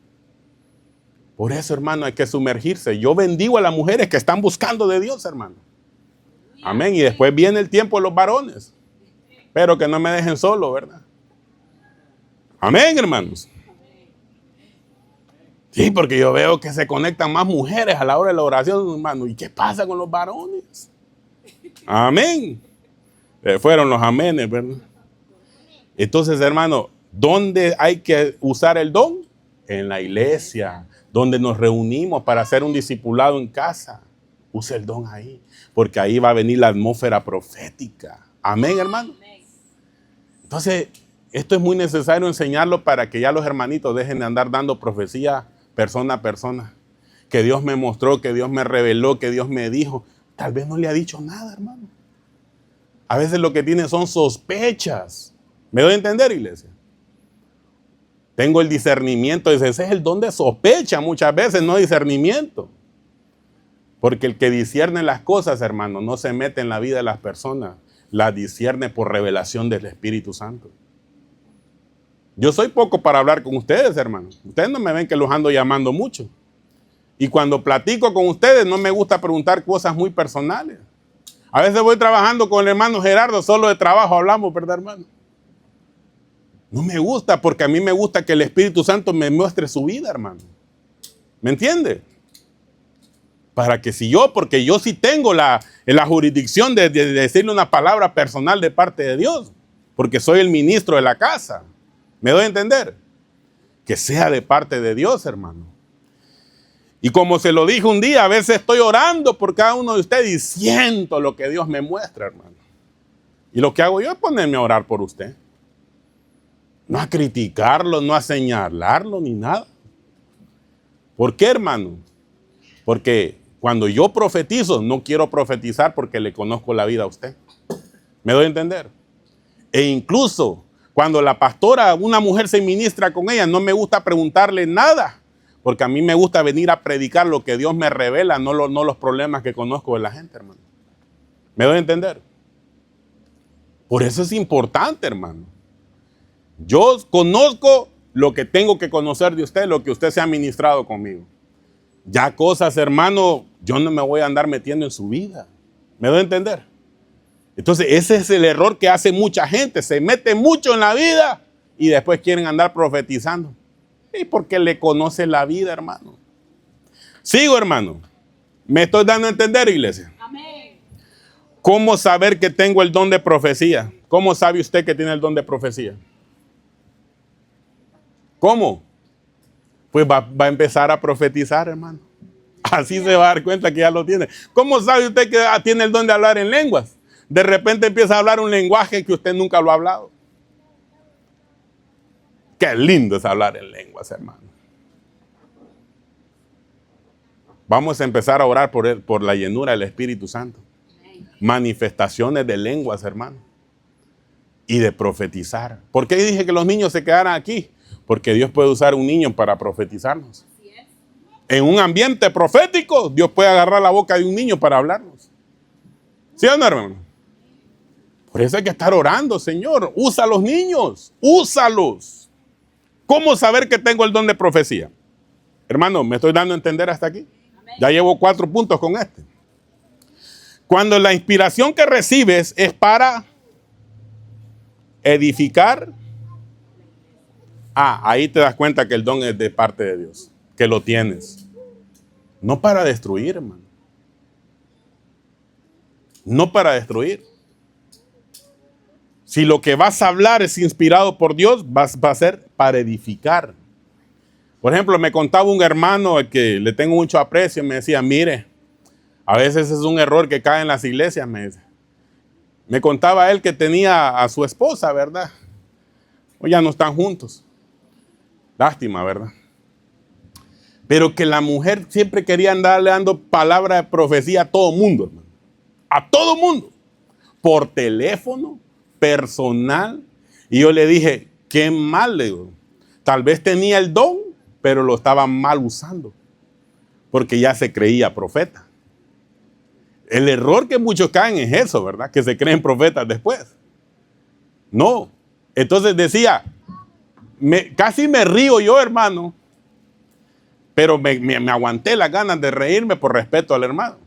Por eso, hermano, hay que sumergirse. Yo bendigo a las mujeres que están buscando de Dios, hermano. Amén. Y después viene el tiempo de los varones. Pero que no me dejen solo, ¿verdad? Amén, hermanos. Sí, porque yo veo que se conectan más mujeres a la hora de la oración, hermano. ¿Y qué pasa con los varones? Amén. Fueron los amenes, ¿verdad? Entonces, hermano, ¿dónde hay que usar el don? En la iglesia, donde nos reunimos para hacer un discipulado en casa. Use el don ahí, porque ahí va a venir la atmósfera profética. Amén, hermano. Entonces, esto es muy necesario enseñarlo para que ya los hermanitos dejen de andar dando profecía persona a persona. Que Dios me mostró, que Dios me reveló, que Dios me dijo. Tal vez no le ha dicho nada, hermano. A veces lo que tienen son sospechas. ¿Me doy a entender, iglesia? Tengo el discernimiento. Ese es el don de sospecha muchas veces, no discernimiento. Porque el que discierne las cosas, hermano, no se mete en la vida de las personas. Las discierne por revelación del Espíritu Santo. Yo soy poco para hablar con ustedes, hermano. Ustedes no me ven que los ando llamando mucho. Y cuando platico con ustedes no me gusta preguntar cosas muy personales. A veces voy trabajando con el hermano Gerardo, solo de trabajo hablamos, ¿verdad, hermano? No me gusta, porque a mí me gusta que el Espíritu Santo me muestre su vida, hermano. ¿Me entiende? Porque yo sí tengo la jurisdicción de decirle una palabra personal de parte de Dios, porque soy el ministro de la casa. ¿Me doy a entender? Que sea de parte de Dios, hermano. Y como se lo dije un día, a veces estoy orando por cada uno de ustedes y siento lo que Dios me muestra, hermano. Y lo que hago yo es ponerme a orar por usted. No a criticarlo, no a señalarlo, ni nada. ¿Por qué, hermano? Porque cuando yo profetizo, no quiero profetizar porque le conozco la vida a usted. ¿Me doy a entender? E incluso cuando la pastora, una mujer se ministra con ella, no me gusta preguntarle nada. Porque a mí me gusta venir a predicar lo que Dios me revela, no los problemas que conozco de la gente, hermano. ¿Me doy a entender? Por eso es importante, hermano. Yo conozco lo que tengo que conocer de usted, lo que usted se ha ministrado conmigo. Ya cosas, hermano, yo no me voy a andar metiendo en su vida. ¿Me doy a entender? Entonces, ese es el error que hace mucha gente. Se mete mucho en la vida y después quieren andar profetizando. Y porque le conoce la vida, hermano. Sigo, hermano. ¿Me estoy dando a entender, iglesia? Amén. ¿Cómo saber que tengo el don de profecía? ¿Cómo sabe usted que tiene el don de profecía? ¿Cómo? Pues va a empezar a profetizar, hermano. Así se va a dar cuenta que ya lo tiene. ¿Cómo sabe usted que tiene el don de hablar en lenguas? De repente empieza a hablar un lenguaje que usted nunca lo ha hablado. Qué lindo es hablar en lenguas, hermano. Vamos a empezar a orar por la llenura del Espíritu Santo. Manifestaciones de lenguas, hermano. Y de profetizar. ¿Por qué dije que los niños se quedaran aquí? Porque Dios puede usar un niño para profetizarnos. En un ambiente profético, Dios puede agarrar la boca de un niño para hablarnos. ¿Sí o no, hermano? Por eso hay que estar orando, Señor. Usa a los niños. Úsalos. ¿Cómo saber que tengo el don de profecía? Hermano, ¿me estoy dando a entender hasta aquí? Amén. Ya llevo 4 puntos con este. Cuando la inspiración que recibes es para edificar, ahí te das cuenta que el don es de parte de Dios, que lo tienes. No para destruir, hermano. No para destruir. Si lo que vas a hablar es inspirado por Dios, va a ser para edificar. Por ejemplo, me contaba un hermano al que le tengo mucho aprecio, me decía, mire, a veces es un error que cae en las iglesias, me dice. Me contaba él que tenía a su esposa, ¿verdad? O ya no están juntos. Lástima, ¿verdad? Pero que la mujer siempre quería andarle dando palabra de profecía a todo mundo, hermano. A todo mundo. Por teléfono, personal. Y yo le dije, qué mal, le digo. Tal vez tenía el don, pero lo estaba mal usando. Porque ya se creía profeta. El error que muchos caen es eso, ¿verdad? Que se creen profetas después. No. Entonces decía, casi me río yo, hermano. Pero me aguanté las ganas de reírme por respeto al hermano.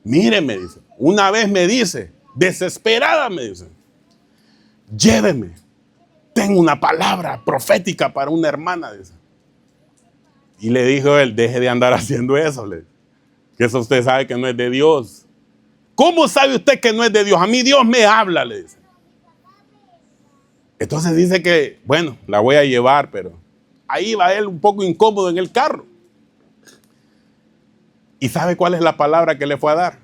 Mire, me dice. Una vez me dice, desesperada me dice, lléveme. Tengo una palabra profética para una hermana. Dice. Y le dijo él, deje de andar haciendo eso. Que eso usted sabe que no es de Dios. ¿Cómo sabe usted que no es de Dios? A mí Dios me habla, le dice. Entonces dice que, bueno, la voy a llevar, pero ahí va él un poco incómodo en el carro. ¿Y sabe cuál es la palabra que le fue a dar?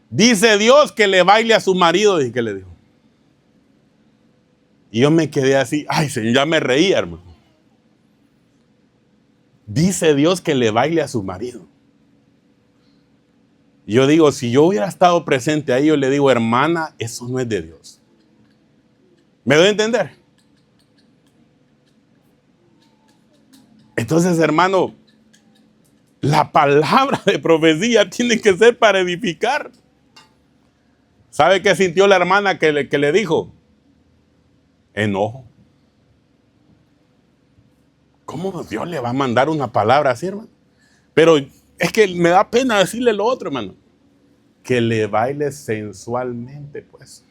Dice Dios que le baile a su marido, dije que le dijo. Y yo me quedé así, ay, Señor, ya me reía, hermano. Dice Dios que le baile a su marido. Y yo digo, si yo hubiera estado presente ahí, yo le digo, hermana, eso no es de Dios. ¿Me doy a entender? Entonces, hermano, la palabra de profecía tiene que ser para edificar. ¿Sabe qué sintió la hermana que le dijo? Enojo. ¿Cómo Dios le va a mandar una palabra así, hermano? Pero es que me da pena decirle lo otro, hermano. que le baile sensualmente, pues.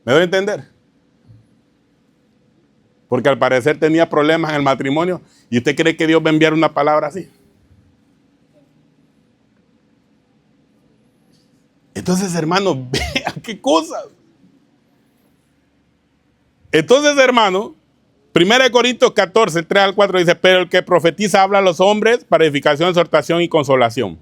¿Me doy a entender? Porque al parecer tenía problemas en el matrimonio. ¿Y usted cree que Dios va a enviar una palabra así? Entonces, hermano, vea qué cosas. Entonces, hermano, 1 Corintios 14, 3 al 4 dice, pero el que profetiza habla a los hombres para edificación, exhortación y consolación.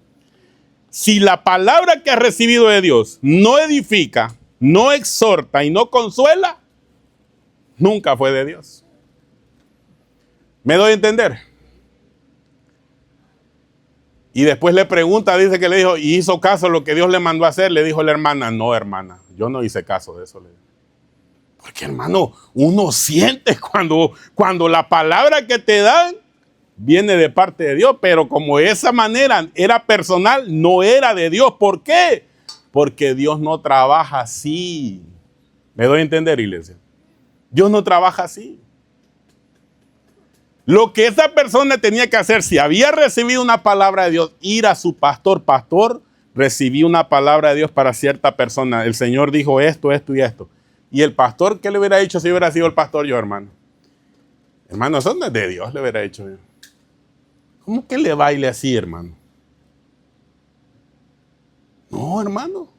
Si la palabra que has recibido de Dios no edifica, no exhorta y no consuela, nunca fue de Dios. ¿Me doy a entender? Y después le pregunta, dice que le dijo, ¿y hizo caso lo que Dios le mandó a hacer? Le dijo la hermana, no, hermana, yo no hice caso de eso. Porque, hermano, uno siente cuando la palabra que te dan viene de parte de Dios, pero como esa manera era personal, no era de Dios. ¿Por qué? Porque Dios no trabaja así. ¿Me doy a entender, iglesia? Dios no trabaja así. Lo que esa persona tenía que hacer, si había recibido una palabra de Dios, ir a su pastor. Pastor, recibí una palabra de Dios para cierta persona. El Señor dijo esto, esto y esto. Y el pastor, ¿qué le hubiera dicho si hubiera sido el pastor yo, hermano? Hermano, eso no es de Dios, le hubiera dicho yo. ¿Cómo que le baile así, hermano? No, hermano.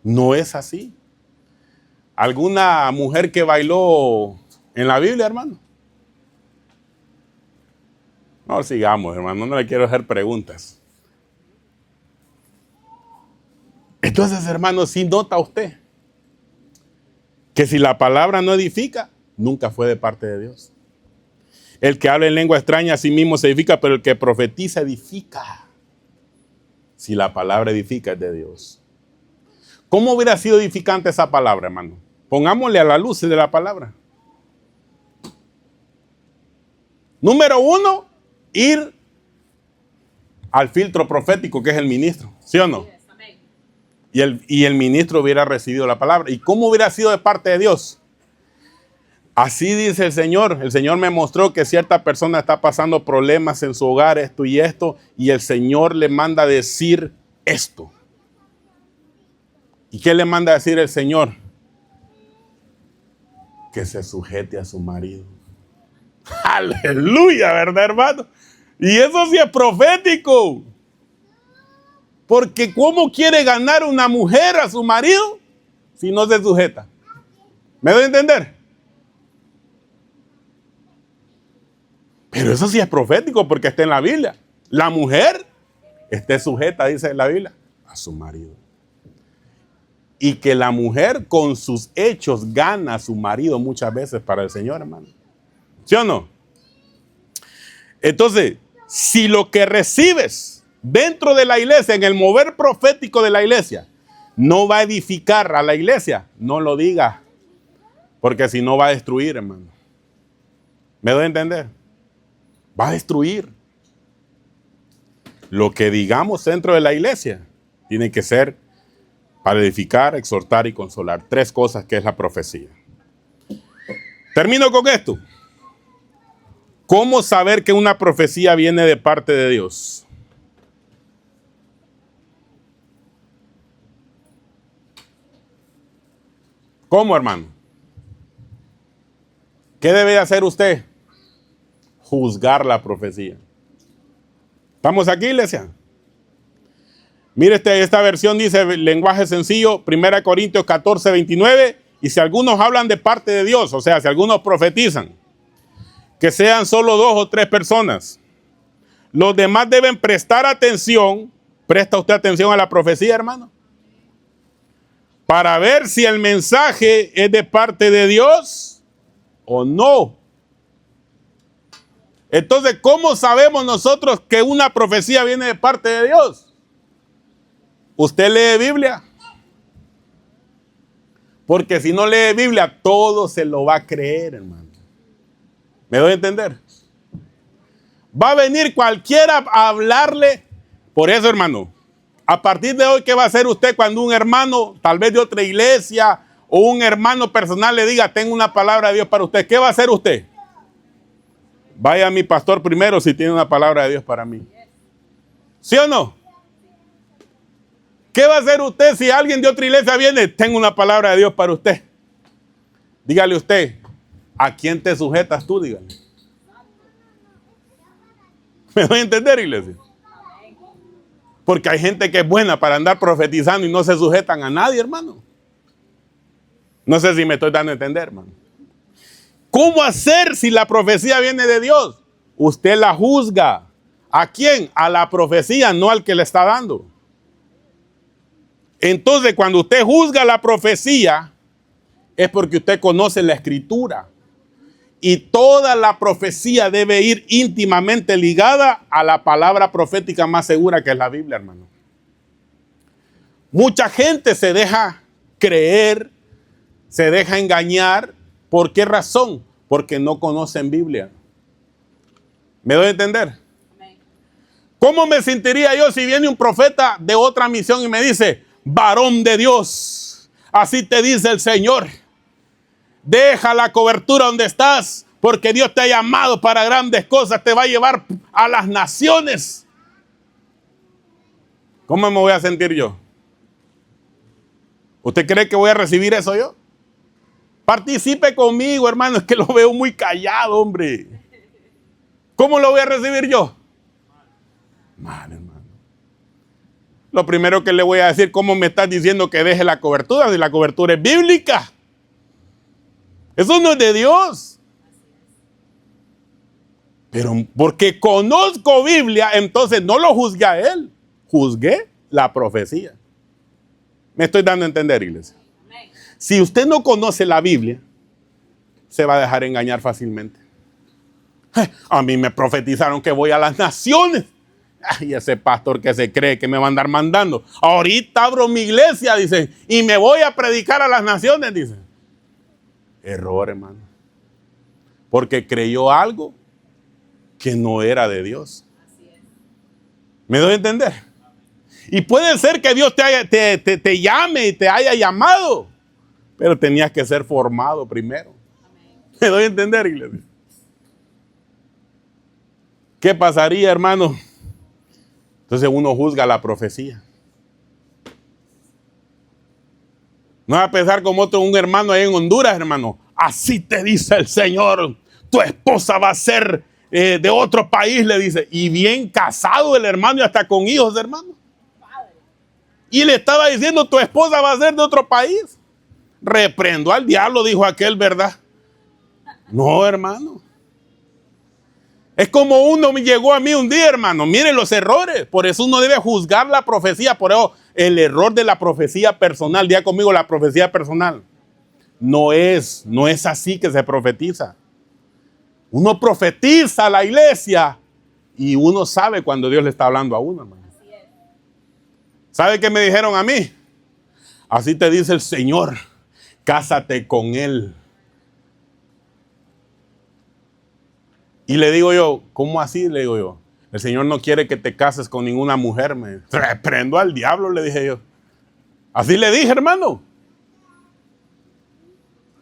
No es así. ¿Alguna mujer que bailó en la Biblia, hermano? No, sigamos, hermano. No le quiero hacer preguntas. Entonces, hermano, sí nota usted que si la palabra no edifica, nunca fue de parte de Dios. El que habla en lengua extraña a sí mismo se edifica, pero el que profetiza edifica. Si la palabra edifica es de Dios. ¿Cómo hubiera sido edificante esa palabra, hermano? Pongámosle a la luz de la palabra. Número 1, ir al filtro profético que es el ministro. ¿Sí o no? Y el ministro hubiera recibido la palabra. ¿Y cómo hubiera sido de parte de Dios? Así dice el Señor. El Señor me mostró que cierta persona está pasando problemas en su hogar, esto y esto, y el Señor le manda a decir esto. ¿Y qué le manda a decir el Señor? Que se sujete a su marido. Aleluya, ¿verdad, hermano? Y eso sí es profético. Porque ¿cómo quiere ganar una mujer a su marido si no se sujeta? ¿Me doy a entender? Pero eso sí es profético porque está en la Biblia. La mujer esté sujeta, dice la Biblia, a su marido. Y que la mujer con sus hechos gana a su marido muchas veces para el Señor, hermano. ¿Sí o no? Entonces, si lo que recibes dentro de la iglesia, en el mover profético de la iglesia, no va a edificar a la iglesia, no lo diga. Porque si no va a destruir, hermano. ¿Me doy a entender? Va a destruir. Lo que digamos dentro de la iglesia tiene que ser para edificar, exhortar y consolar. 3 cosas que es la profecía. Termino con esto. ¿Cómo saber que una profecía viene de parte de Dios? ¿Cómo, hermano? ¿Qué debe hacer usted? Juzgar la profecía. ¿Estamos aquí, iglesia? Mire, esta versión dice lenguaje sencillo, 1 Corintios 14, 29. Y si algunos hablan de parte de Dios, o sea, si algunos profetizan, que sean solo 2 o 3 personas. Los demás deben prestar atención. ¿Presta usted atención a la profecía, hermano? Para ver si el mensaje es de parte de Dios o no. Entonces, ¿cómo sabemos nosotros que una profecía viene de parte de Dios? ¿Usted lee Biblia? Porque si no lee Biblia, todo se lo va a creer, hermano. ¿Me doy a entender? Va a venir cualquiera a hablarle. Por eso, hermano, a partir de hoy, ¿qué va a hacer usted cuando un hermano, tal vez de otra iglesia, o un hermano personal le diga, tengo una palabra de Dios para usted? ¿Qué va a hacer usted? Vaya a mi pastor primero si tiene una palabra de Dios para mí. ¿Sí o no? ¿Qué va a hacer usted si alguien de otra iglesia viene? Tengo una palabra de Dios para usted. Dígale usted, ¿a quién te sujetas tú? Dígale. ¿Me voy a entender, iglesia? Porque hay gente que es buena para andar profetizando y no se sujetan a nadie, hermano. No sé si me estoy dando a entender, hermano. ¿Cómo hacer si la profecía viene de Dios? Usted la juzga. ¿A quién? A la profecía, no al que le está dando. Entonces, cuando usted juzga la profecía, es porque usted conoce la escritura. Y toda la profecía debe ir íntimamente ligada a la palabra profética más segura, que es la Biblia, hermano. Mucha gente se deja creer, se deja engañar. ¿Por qué razón? Porque no conocen Biblia. ¿Me doy a entender? ¿Cómo me sentiría yo si viene un profeta de otra misión y me dice, varón de Dios, así te dice el Señor, deja la cobertura donde estás, porque Dios te ha llamado para grandes cosas, te va a llevar a las naciones? ¿Cómo me voy a sentir yo? ¿Usted cree que voy a recibir eso yo? Participe conmigo, hermano, es que lo veo muy callado, hombre. ¿Cómo lo voy a recibir yo? Mal, hermano. Lo primero que le voy a decir, ¿cómo me estás diciendo que deje la cobertura? Si la cobertura es bíblica. Eso no es de Dios. Pero porque conozco Biblia, entonces no lo juzgué a él. Juzgué la profecía. ¿Me estoy dando a entender, iglesia? Si usted no conoce la Biblia, se va a dejar engañar fácilmente. A mí me profetizaron que voy a las naciones. Y ese pastor que se cree que me va a andar mandando. Ahorita abro mi iglesia, dice, y me voy a predicar a las naciones, dice. Error, hermano. Porque creyó algo que no era de Dios. ¿Me doy a entender? Y puede ser que Dios te llame y te haya llamado, pero tenías que ser formado primero. ¿Me doy a entender, iglesia? ¿Qué pasaría, hermano? Entonces uno juzga la profecía. No va a pensar como un hermano ahí en Honduras, hermano. Así te dice el Señor. Tu esposa va a ser de otro país, le dice. Y bien casado el hermano y hasta con hijos, hermano. Y le estaba diciendo, tu esposa va a ser de otro país. Reprendo al diablo, dijo aquel, ¿verdad? No, hermano. Es como uno me llegó a mí un día, hermano. Mire los errores. Por eso uno debe juzgar la profecía. Por eso el error de la profecía personal. Diga conmigo, la profecía personal. No es así que se profetiza. Uno profetiza a la iglesia y uno sabe cuando Dios le está hablando a uno, hermano. ¿Sabe qué me dijeron a mí? Así te dice el Señor. Cásate con Él. Y le digo yo, ¿cómo así? Le digo yo, el Señor no quiere que te cases con ninguna mujer. Me reprendo al diablo, le dije yo. Así le dije, hermano.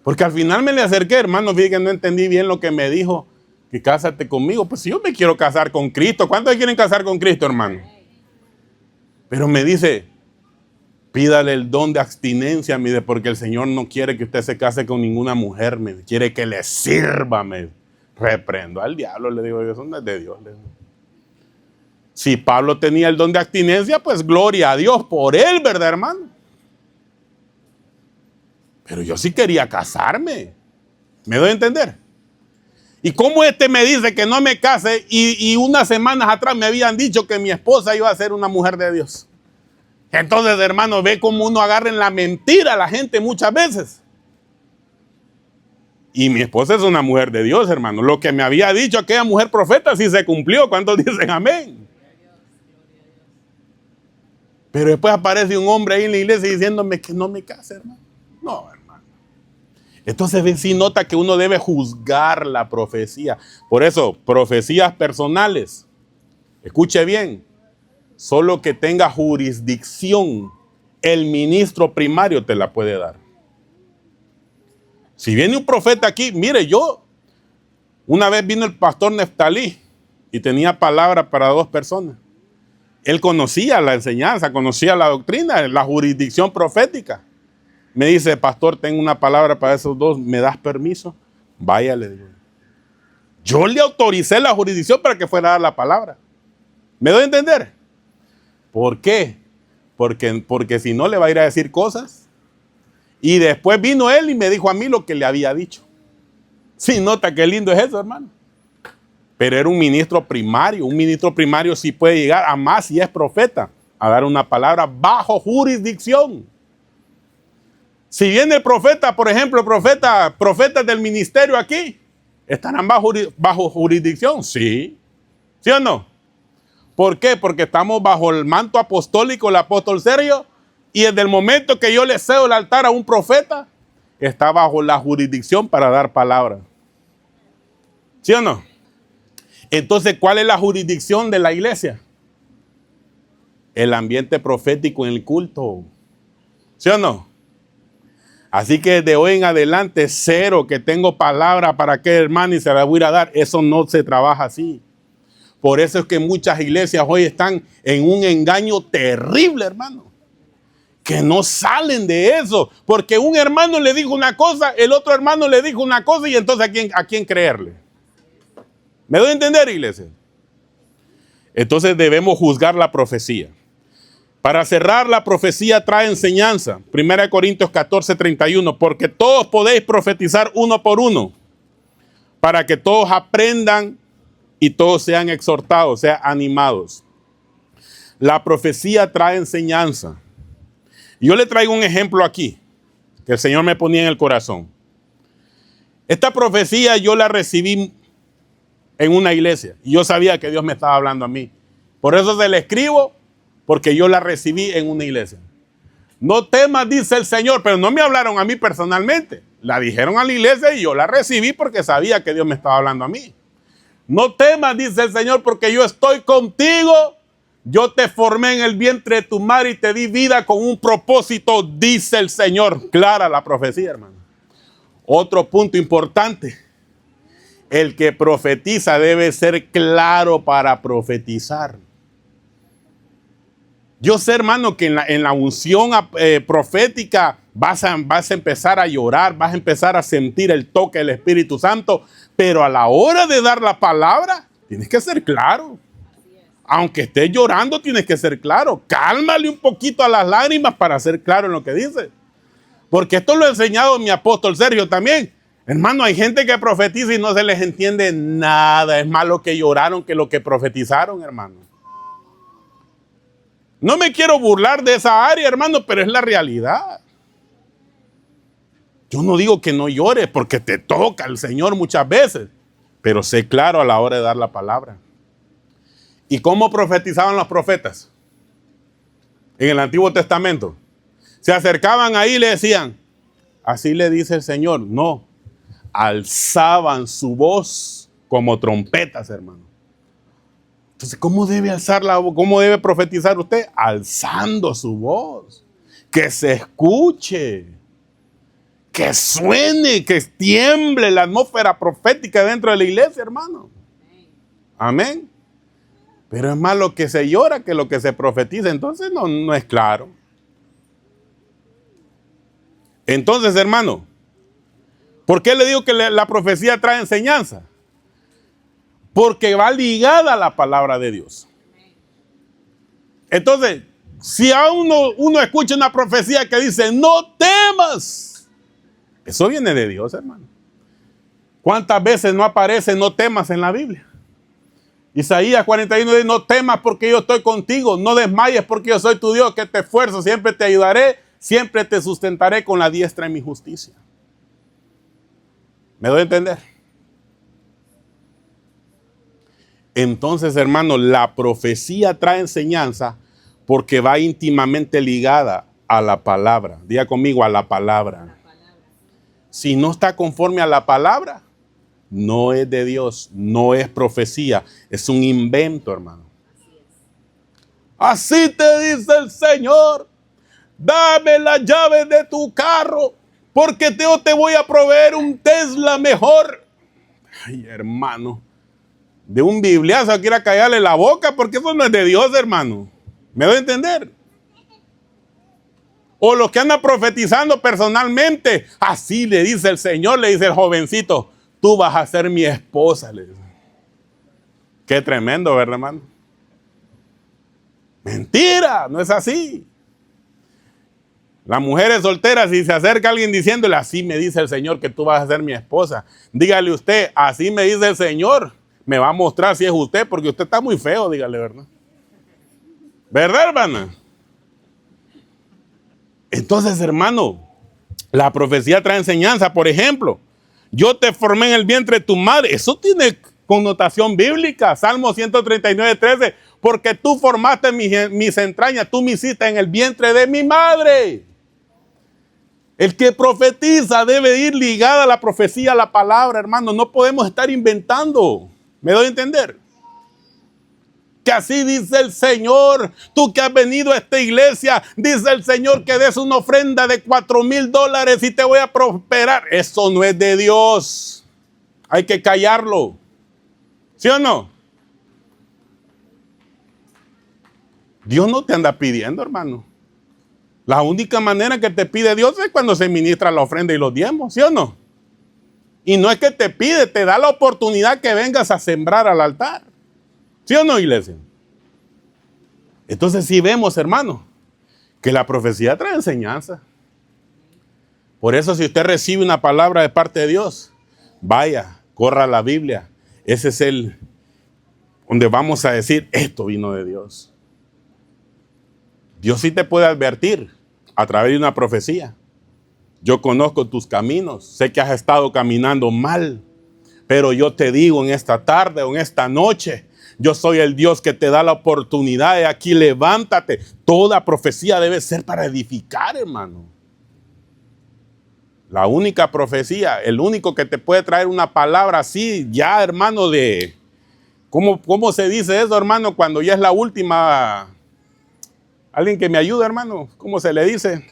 Porque al final me le acerqué, hermano. Fíjate que no entendí bien lo que me dijo. Que cásate conmigo. Pues si yo me quiero casar con Cristo. ¿Cuántos quieren casar con Cristo, hermano? Pero me dice, pídale el don de abstinencia, mire, porque el Señor no quiere que usted se case con ninguna mujer. Me quiere que le sirva, me reprendo al diablo, le digo, eso no es de Dios. Si Pablo tenía el don de abstinencia, pues gloria a Dios por él, ¿verdad, hermano? Pero yo sí quería casarme. ¿Me doy a entender? Y como me dice que no me case y unas semanas atrás me habían dicho que mi esposa iba a ser una mujer de Dios. Entonces, hermano, ve cómo uno agarra en la mentira a la gente muchas veces. Y mi esposa es una mujer de Dios, hermano. Lo que me había dicho aquella mujer profeta sí se cumplió. ¿Cuántos dicen amén? Pero después aparece un hombre ahí en la iglesia diciéndome que no me case, hermano. No, hermano. Entonces sí nota que uno debe juzgar la profecía. Por eso, profecías personales. Escuche bien. Solo que tenga jurisdicción, el ministro primario te la puede dar. Si viene un profeta aquí, mire, una vez vino el pastor Neftalí y tenía palabra para 2 personas. Él conocía la enseñanza, conocía la doctrina, la jurisdicción profética. Me dice, pastor, tengo una palabra para esos dos, ¿me das permiso? Vaya, le digo. Yo le autoricé la jurisdicción para que fuera a dar la palabra. ¿Me doy a entender? ¿Por qué? Porque si no le va a ir a decir cosas. Y después vino él y me dijo a mí lo que le había dicho. Sí, nota qué lindo es eso, hermano. Pero era un ministro primario. Un ministro primario sí puede llegar a más si es profeta, a dar una palabra bajo jurisdicción. Si viene el profeta, por ejemplo, profetas del ministerio aquí, ¿estarán bajo jurisdicción? Sí. ¿Sí o no? ¿Por qué? Porque estamos bajo el manto apostólico del apóstol Sergio, y desde el momento que yo le cedo el altar a un profeta, está bajo la jurisdicción para dar palabra. ¿Sí o no? Entonces, ¿cuál es la jurisdicción de la iglesia? El ambiente profético en el culto. ¿Sí o no? Así que de hoy en adelante, cero que tengo palabra para que hermano y se la voy a ir a dar. Eso no se trabaja así. Por eso es que muchas iglesias hoy están en un engaño terrible, hermano. Que no salen de eso. Porque un hermano le dijo una cosa, el otro hermano le dijo una cosa, y entonces ¿a quién creerle? ¿Me doy a entender, iglesia? Entonces debemos juzgar la profecía. Para cerrar, la profecía trae enseñanza. 1 Corintios 14:31. Porque todos podéis profetizar uno por uno, para que todos aprendan y todos sean exhortados, sean animados. La profecía trae enseñanza. Yo le traigo un ejemplo aquí, que el Señor me ponía en el corazón. Esta profecía yo la recibí en una iglesia, y yo sabía que Dios me estaba hablando a mí. Por eso se la escribo, porque yo la recibí en una iglesia. No temas, dice el Señor, pero no me hablaron a mí personalmente. La dijeron a la iglesia y yo la recibí porque sabía que Dios me estaba hablando a mí. No temas, dice el Señor, porque yo estoy contigo. Yo te formé en el vientre de tu madre y te di vida con un propósito, dice el Señor. Clara la profecía, hermano. Otro punto importante. El que profetiza debe ser claro para profetizar. Yo sé, hermano, que en la unción profética vas a empezar a llorar, vas a empezar a sentir el toque del Espíritu Santo, pero a la hora de dar la palabra, tienes que ser claro. Aunque estés llorando, tienes que ser claro. Cálmale un poquito a las lágrimas para ser claro en lo que dice. Porque esto lo ha enseñado mi apóstol Sergio también. Hermano, hay gente que profetiza y no se les entiende nada. Es más lo que lloraron que lo que profetizaron, hermano. No me quiero burlar de esa área, hermano, pero es la realidad. Yo no digo que no llores porque te toca el Señor muchas veces, pero sé claro a la hora de dar la palabra. ¿Y cómo profetizaban los profetas? En el Antiguo Testamento. Se acercaban ahí y le decían, así le dice el Señor. No, alzaban su voz como trompetas, hermano. Entonces, ¿cómo debe alzar la voz? ¿Cómo debe profetizar usted? Alzando su voz. Que se escuche. Que suene, que tiemble la atmósfera profética dentro de la iglesia, hermano. Amén. Pero es más lo que se llora que lo que se profetiza. Entonces no es claro. Entonces, hermano, ¿por qué le digo que la profecía trae enseñanza? Porque va ligada a la palabra de Dios. Entonces, si a uno escucha una profecía que dice, no temas, eso viene de Dios, hermano. ¿Cuántas veces no aparece no temas en la Biblia? Isaías 41 dice, no temas porque yo estoy contigo, no desmayes porque yo soy tu Dios, que te esfuerzo, siempre te ayudaré, siempre te sustentaré con la diestra de mi justicia. ¿Me doy a entender? Entonces, hermano, la profecía trae enseñanza porque va íntimamente ligada a la palabra. Diga conmigo, a la palabra. Si no está conforme a la palabra, no es de Dios, no es profecía, es un invento, hermano. Así te dice el Señor, dame las llaves de tu carro, porque yo te voy a proveer un Tesla mejor. Ay, hermano, de un bibliazo quiera callarle la boca, porque eso no es de Dios, hermano. ¿Me doy a entender? O los que andan profetizando personalmente. Así le dice el Señor, le dice el jovencito, tú vas a ser mi esposa. Le dice. Qué tremendo, ¿verdad, hermano? Mentira, no es así. Las mujeres solteras, si se acerca alguien diciéndole, así me dice el Señor que tú vas a ser mi esposa. Dígale usted, así me dice el Señor. Me va a mostrar si es usted, porque usted está muy feo, dígale, ¿verdad? ¿Verdad, hermana? Entonces, hermano, la profecía trae enseñanza. Por ejemplo, yo te formé en el vientre de tu madre. Eso tiene connotación bíblica. Salmo 139:13. Porque tú formaste mis entrañas, tú me hiciste en el vientre de mi madre. El que profetiza debe ir ligada a la profecía, a la palabra, hermano. No podemos estar inventando. ¿Me doy a entender? Que así dice el Señor. Tú que has venido a esta iglesia, dice el Señor que des una ofrenda de $4,000 y te voy a prosperar. Eso no es de Dios. Hay que callarlo. ¿Sí o no? Dios no te anda pidiendo, hermano. La única manera que te pide Dios es cuando se ministra la ofrenda y los diezmos, ¿sí o no? Y no es que te pide, te da la oportunidad que vengas a sembrar al altar. ¿Sí o no, iglesia? Entonces sí vemos, hermano, que la profecía trae enseñanza. Por eso si usted recibe una palabra de parte de Dios, vaya, corra a la Biblia. Ese es el donde vamos a decir, esto vino de Dios. Dios sí te puede advertir a través de una profecía. Yo conozco tus caminos, sé que has estado caminando mal, pero yo te digo en esta tarde o en esta noche, yo soy el Dios que te da la oportunidad de aquí, levántate. Toda profecía debe ser para edificar, hermano. La única profecía, el único que te puede traer una palabra así, ya, hermano, de... ¿Cómo se dice eso, hermano, cuando ya es la última? Alguien que me ayude, hermano. ¿Cómo se le dice?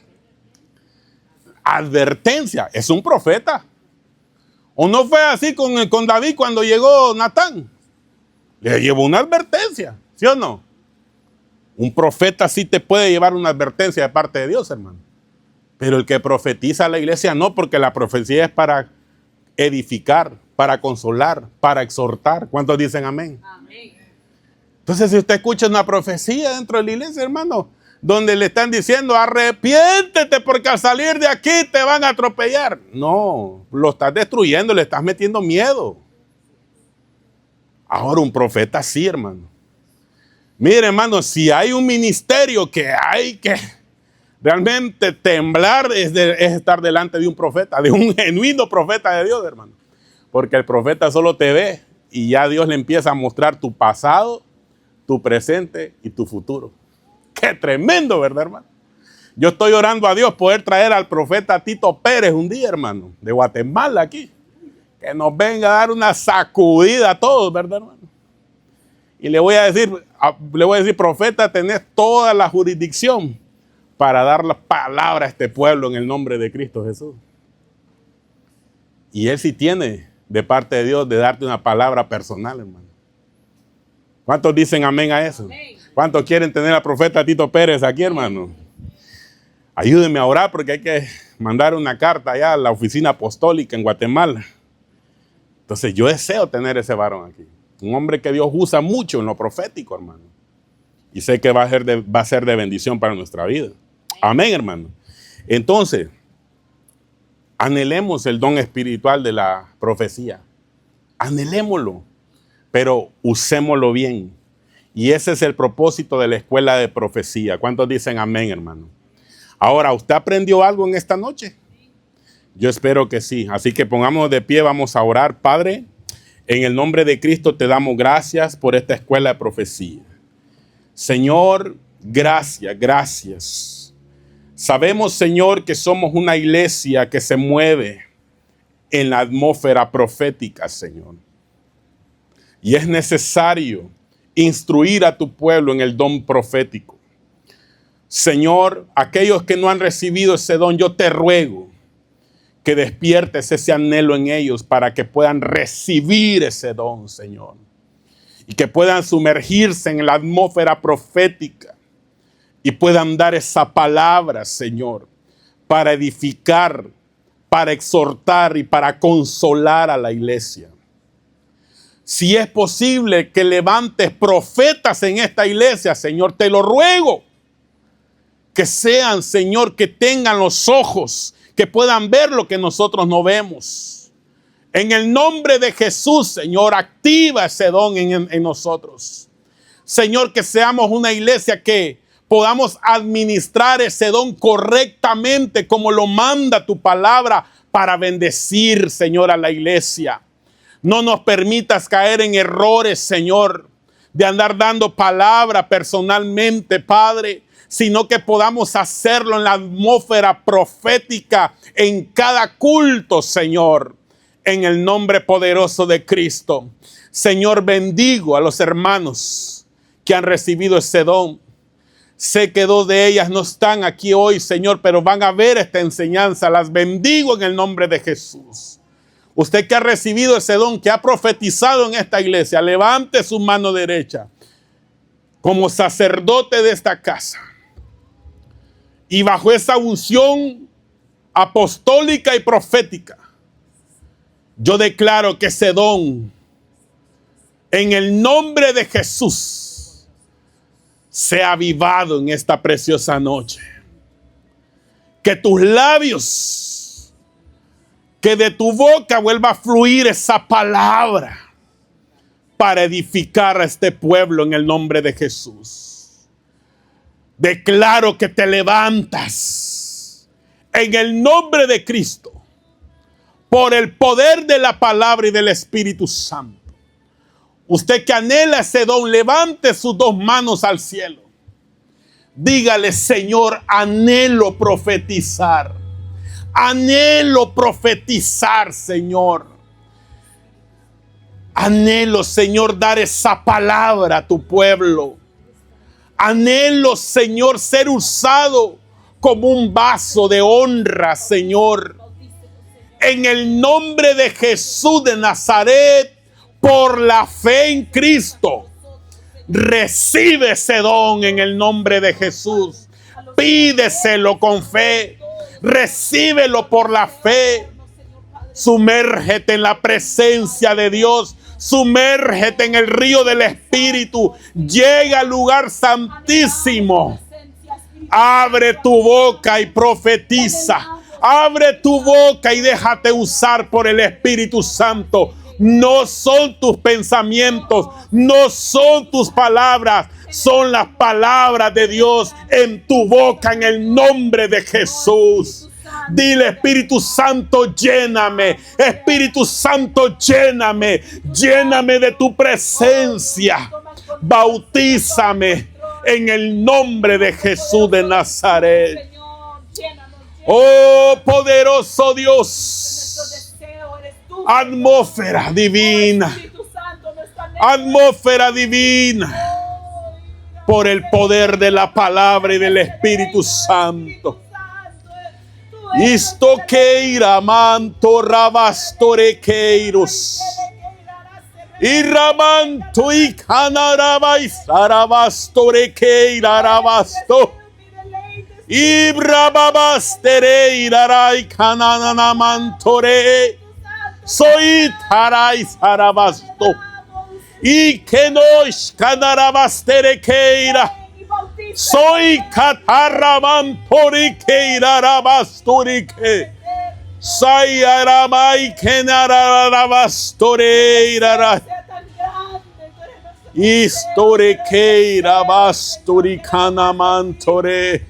Advertencia. Es un profeta. ¿O no fue así con David cuando llegó Natán? Le llevó una advertencia, ¿sí o no? Un profeta sí te puede llevar una advertencia de parte de Dios, hermano. Pero el que profetiza a la iglesia no, porque la profecía es para edificar, para consolar, para exhortar. ¿Cuántos dicen amén? Amén. Entonces, si usted escucha una profecía dentro de la iglesia, hermano, donde le están diciendo, arrepiéntete porque al salir de aquí te van a atropellar. No, lo estás destruyendo, le estás metiendo miedo. Ahora un profeta sí, hermano. Mire, hermano, si hay un ministerio que hay que realmente temblar es estar delante de un profeta, de un genuino profeta de Dios, hermano. Porque el profeta solo te ve y ya Dios le empieza a mostrar tu pasado, tu presente y tu futuro. ¡Qué tremendo!, ¿verdad, hermano? Yo estoy orando a Dios poder traer al profeta Tito Pérez un día, hermano, de Guatemala aquí. Que nos venga a dar una sacudida a todos, ¿verdad, hermano? Y le voy a decir, profeta, tenés toda la jurisdicción para dar la palabra a este pueblo en el nombre de Cristo Jesús. Y él sí tiene de parte de Dios de darte una palabra personal, hermano. ¿Cuántos dicen amén a eso? Amén. ¿Cuántos quieren tener al profeta Tito Pérez aquí, hermano? Ayúdenme a orar porque hay que mandar una carta allá a la oficina apostólica en Guatemala. Entonces yo deseo tener ese varón aquí. Un hombre que Dios usa mucho en lo profético, hermano. Y sé que va a ser de bendición para nuestra vida. Amén, hermano. Entonces, anhelemos el don espiritual de la profecía. Anhelémoslo, pero usémoslo bien. Y ese es el propósito de la escuela de profecía. ¿Cuántos dicen amén, hermano? Ahora, ¿usted aprendió algo en esta noche? Yo espero que sí. Así que pongámonos de pie, vamos a orar. Padre, en el nombre de Cristo te damos gracias por esta escuela de profecía. Señor, gracias, gracias. Sabemos, Señor, que somos una iglesia que se mueve en la atmósfera profética, Señor. Y es necesario instruir a tu pueblo en el don profético. Señor, aquellos que no han recibido ese don, yo te ruego que despiertes ese anhelo en ellos para que puedan recibir ese don, Señor. Y que puedan sumergirse en la atmósfera profética y puedan dar esa palabra, Señor, para edificar, para exhortar y para consolar a la iglesia. Si es posible que levantes profetas en esta iglesia, Señor, te lo ruego. Que sean, Señor, que tengan los ojos, que puedan ver lo que nosotros no vemos. En el nombre de Jesús, Señor, activa ese don en nosotros. Señor, que seamos una iglesia que podamos administrar ese don correctamente como lo manda tu palabra para bendecir, Señor, a la iglesia. No nos permitas caer en errores, Señor, de andar dando palabra personalmente, Padre, sino que podamos hacerlo en la atmósfera profética, en cada culto, Señor, en el nombre poderoso de Cristo. Señor, bendigo a los hermanos que han recibido ese don. Sé que 2 de ellas no están aquí hoy, Señor, pero van a ver esta enseñanza. Las bendigo en el nombre de Jesús. Usted que ha recibido ese don, que ha profetizado en esta iglesia, levante su mano derecha como sacerdote de esta casa. Y bajo esa unción apostólica y profética, yo declaro que ese don, en el nombre de Jesús, sea avivado en esta preciosa noche. Que tus labios, que de tu boca vuelva a fluir esa palabra para edificar a este pueblo en el nombre de Jesús. Declaro que te levantas en el nombre de Cristo por el poder de la palabra y del Espíritu Santo. Usted que anhela ese don, levante sus 2 manos al cielo. Dígale: Señor, anhelo profetizar. Anhelo profetizar, Señor. Anhelo, Señor, dar esa palabra a tu pueblo. Anhelo, Señor, ser usado como un vaso de honra, Señor. En el nombre de Jesús de Nazaret, por la fe en Cristo, recibe ese don en el nombre de Jesús. Pídeselo con fe. Recíbelo por la fe. Sumérgete en la presencia de Dios. Sumérgete en el río del Espíritu. Llega al lugar santísimo. Abre tu boca y profetiza. Abre tu boca y déjate usar por el Espíritu Santo. No son tus pensamientos, no son tus palabras, son las palabras de Dios en tu boca en el nombre de Jesús. Dile: Espíritu Santo, lléname. Espíritu Santo, lléname. Lléname de tu presencia. Bautízame en el nombre de Jesús de Nazaret. Oh, poderoso Dios. Atmósfera divina. Atmósfera divina. Por el poder de la palabra y del Espíritu Santo. Isto queira manto rabastore queiros. Y ramanto y canarabais arabastore queira arabasto. Y brababastere irarai cananamantore. Soy tarais arabasto. Y que nos canarabastere queira. Soy catarramantorique irarabasturique. Sayaramai kenarabastore irara. Historique irabasturicanamentore.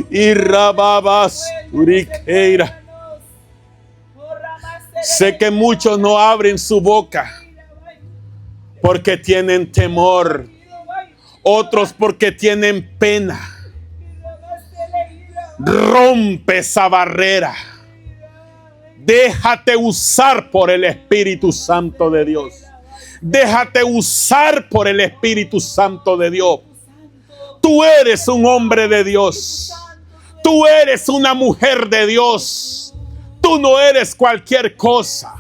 Irababasturiqueira. Sé que muchos no abren su boca porque tienen temor. Otros porque tienen pena. Rompe esa barrera. Déjate usar por el Espíritu Santo de Dios. Déjate usar por el Espíritu Santo de Dios. Tú eres un hombre de Dios. Tú eres una mujer de Dios. Tú no eres cualquier cosa.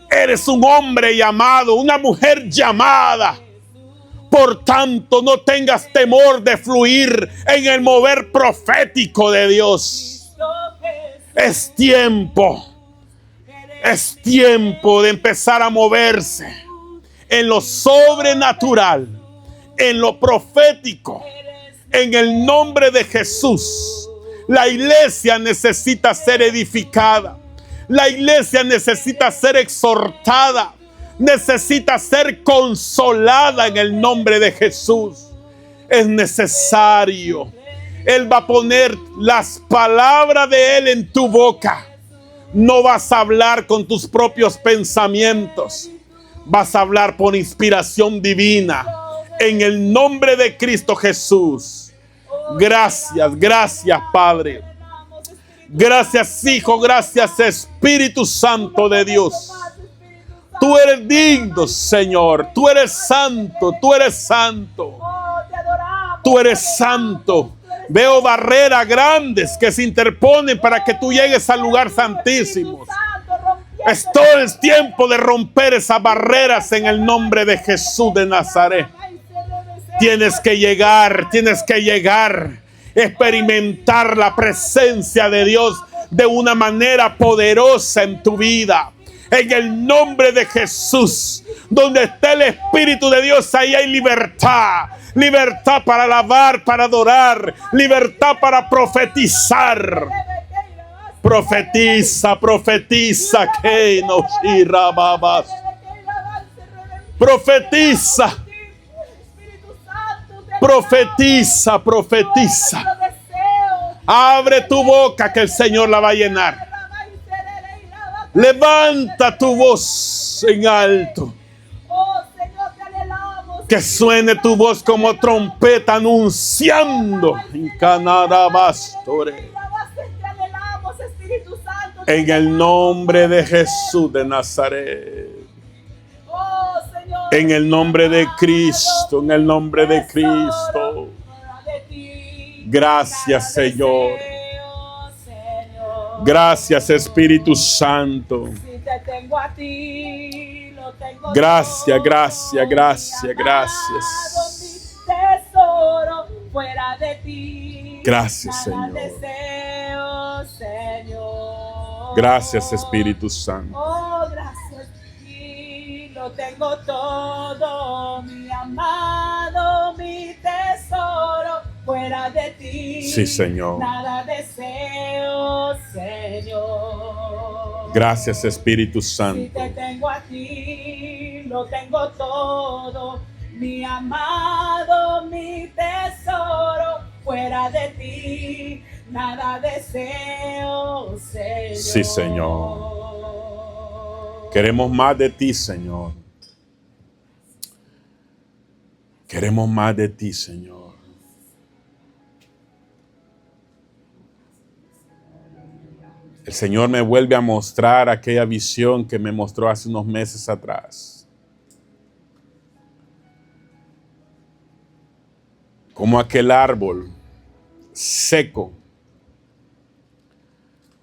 Eres un hombre llamado, una mujer llamada Por tanto, no tengas temor de fluir en el mover profético de Dios. Es tiempo de empezar a moverse en lo sobrenatural, en lo profético, en el nombre de Jesús. La iglesia necesita ser edificada. La iglesia necesita ser exhortada. Necesita ser consolada en el nombre de Jesús. Es necesario. Él va a poner las palabras de Él en tu boca. No vas a hablar con tus propios pensamientos. Vas a hablar por inspiración divina. En el nombre de Cristo Jesús. Gracias, gracias, Padre. Gracias, Hijo. Gracias, Espíritu Santo de Dios. Tú eres digno, Señor. Tú eres santo. Tú eres santo. Tú eres santo. Veo barreras grandes que se interponen para que tú llegues al lugar santísimo. Es todo el tiempo de romper esas barreras en el nombre de Jesús de Nazaret. Tienes que llegar, experimentar la presencia de Dios de una manera poderosa en tu vida. En el nombre de Jesús, donde está el Espíritu de Dios, ahí hay libertad. Libertad para alabar, para adorar. Libertad para profetizar. Profetiza, profetiza. Que nos irá babas. Profetiza. Profetiza, profetiza. Abre tu boca que el Señor la va a llenar. Levanta tu voz en alto. Que suene tu voz como trompeta anunciando. En el nombre de Jesús de Nazaret. En el nombre de Cristo. En el nombre de Cristo. Gracias, Señor. Gracias, Espíritu Santo. Gracias, gracias, gracias, gracias. Gracias, Señor. Gracias, Espíritu Santo. Lo tengo todo, mi amado, mi tesoro, fuera de ti. Sí, Señor. Nada deseo, Señor. Gracias, Espíritu Si Santo. te tengo a ti, lo tengo todo, mi amado, mi tesoro, fuera de ti, nada deseo, Señor. Sí, Señor. Queremos más de ti, Señor. Queremos más de ti, Señor. El Señor me vuelve a mostrar aquella visión que me mostró hace unos meses atrás. Como aquel árbol seco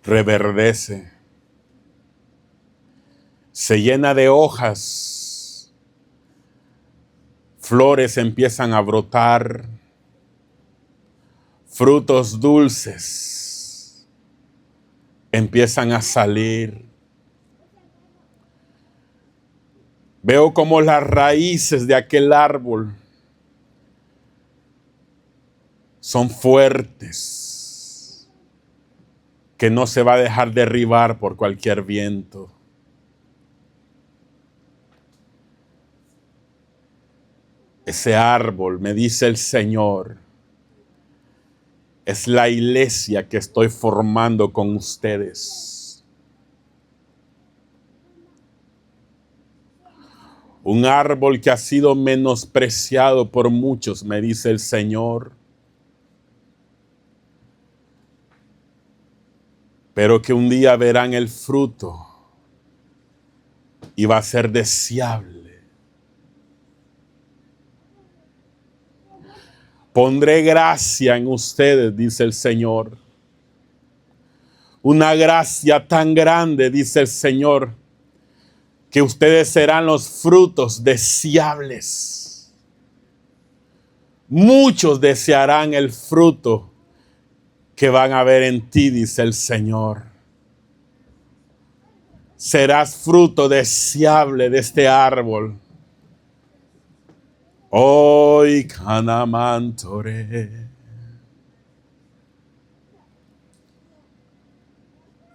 reverdece. Se llena de hojas, flores empiezan a brotar, frutos dulces empiezan a salir. Veo como las raíces de aquel árbol son fuertes, que no se va a dejar derribar por cualquier viento. Ese árbol, me dice el Señor, es la iglesia que estoy formando con ustedes. Un árbol que ha sido menospreciado por muchos, me dice el Señor, pero que un día verán el fruto y va a ser deseable. Pondré gracia en ustedes, dice el Señor. Una gracia tan grande, dice el Señor, que ustedes serán los frutos deseables. Muchos desearán el fruto que van a ver en ti, dice el Señor. Serás fruto deseable de este árbol. Hoy Canamantore.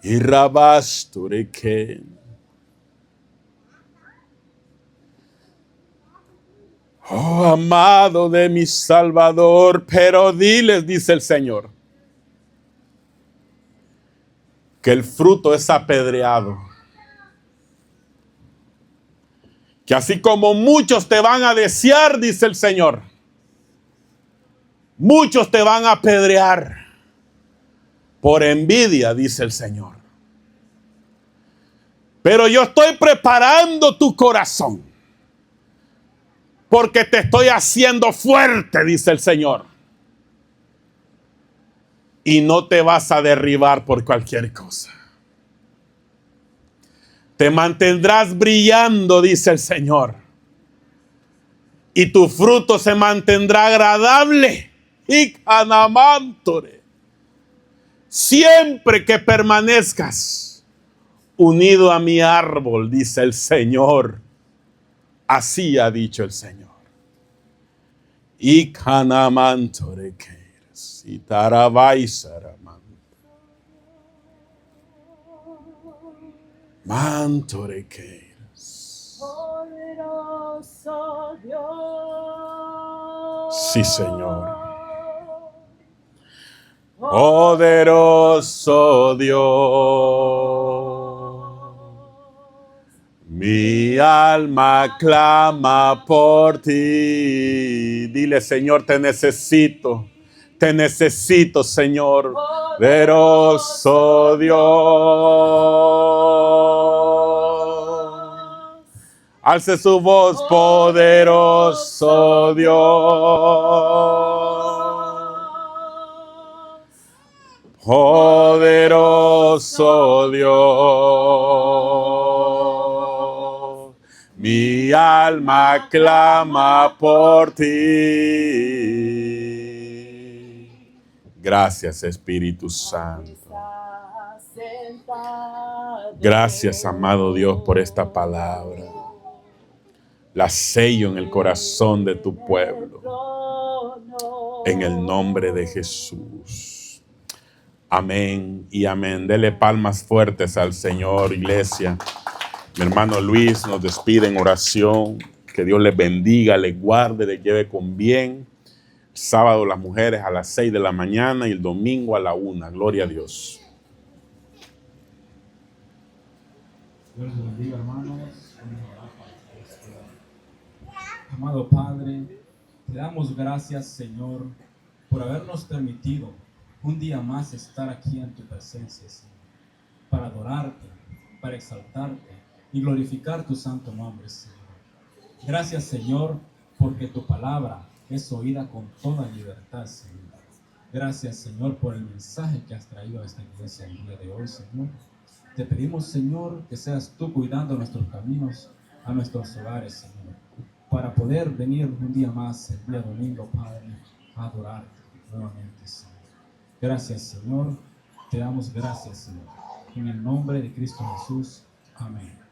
Y Rabastureke. Oh, amado de mi Salvador, pero diles, dice el Señor, que el fruto es apedreado. Que así como muchos te van a desear, dice el Señor, muchos te van a apedrear por envidia, dice el Señor. Pero yo estoy preparando tu corazón, porque te estoy haciendo fuerte, dice el Señor. Y no te vas a derribar por cualquier cosa. Te mantendrás brillando, dice el Señor. Y tu fruto se mantendrá agradable. Y Canamantore. Siempre que permanezcas unido a mi árbol, dice el Señor. Así ha dicho el Señor. Y Canamantore. Y Tarabaisaramant. Mantorequeiras. Poderoso Dios. Sí, Señor. Poderoso Dios. Mi alma clama por ti. Dile, Señor, te necesito. Te necesito, Señor. Poderoso Dios. Alce su voz, poderoso Dios. Poderoso Dios. Mi alma clama por ti. Gracias, Espíritu Santo. Gracias, amado Dios, por esta palabra. La sello en el corazón de tu pueblo. En el nombre de Jesús. Amén y amén. Dele palmas fuertes al Señor, iglesia. Mi hermano Luis nos despide en oración. Que Dios les bendiga, les guarde, les lleve con bien. El sábado las mujeres a las 6 de la mañana y el domingo a la 1. Gloria a Dios. Dios les bendiga, hermanos. Amado Padre, te damos gracias, Señor, por habernos permitido un día más estar aquí en tu presencia, Señor, para adorarte, para exaltarte y glorificar tu santo nombre, Señor. Gracias, Señor, porque tu palabra es oída con toda libertad, Señor. Gracias, Señor, por el mensaje que has traído a esta iglesia el día de hoy, Señor. Te pedimos, Señor, que seas tú cuidando nuestros caminos a nuestros hogares, Señor, para poder venir un día más, el día domingo, Padre, a adorarte nuevamente, Señor. Gracias, Señor. Te damos gracias, Señor. En el nombre de Cristo Jesús. Amén.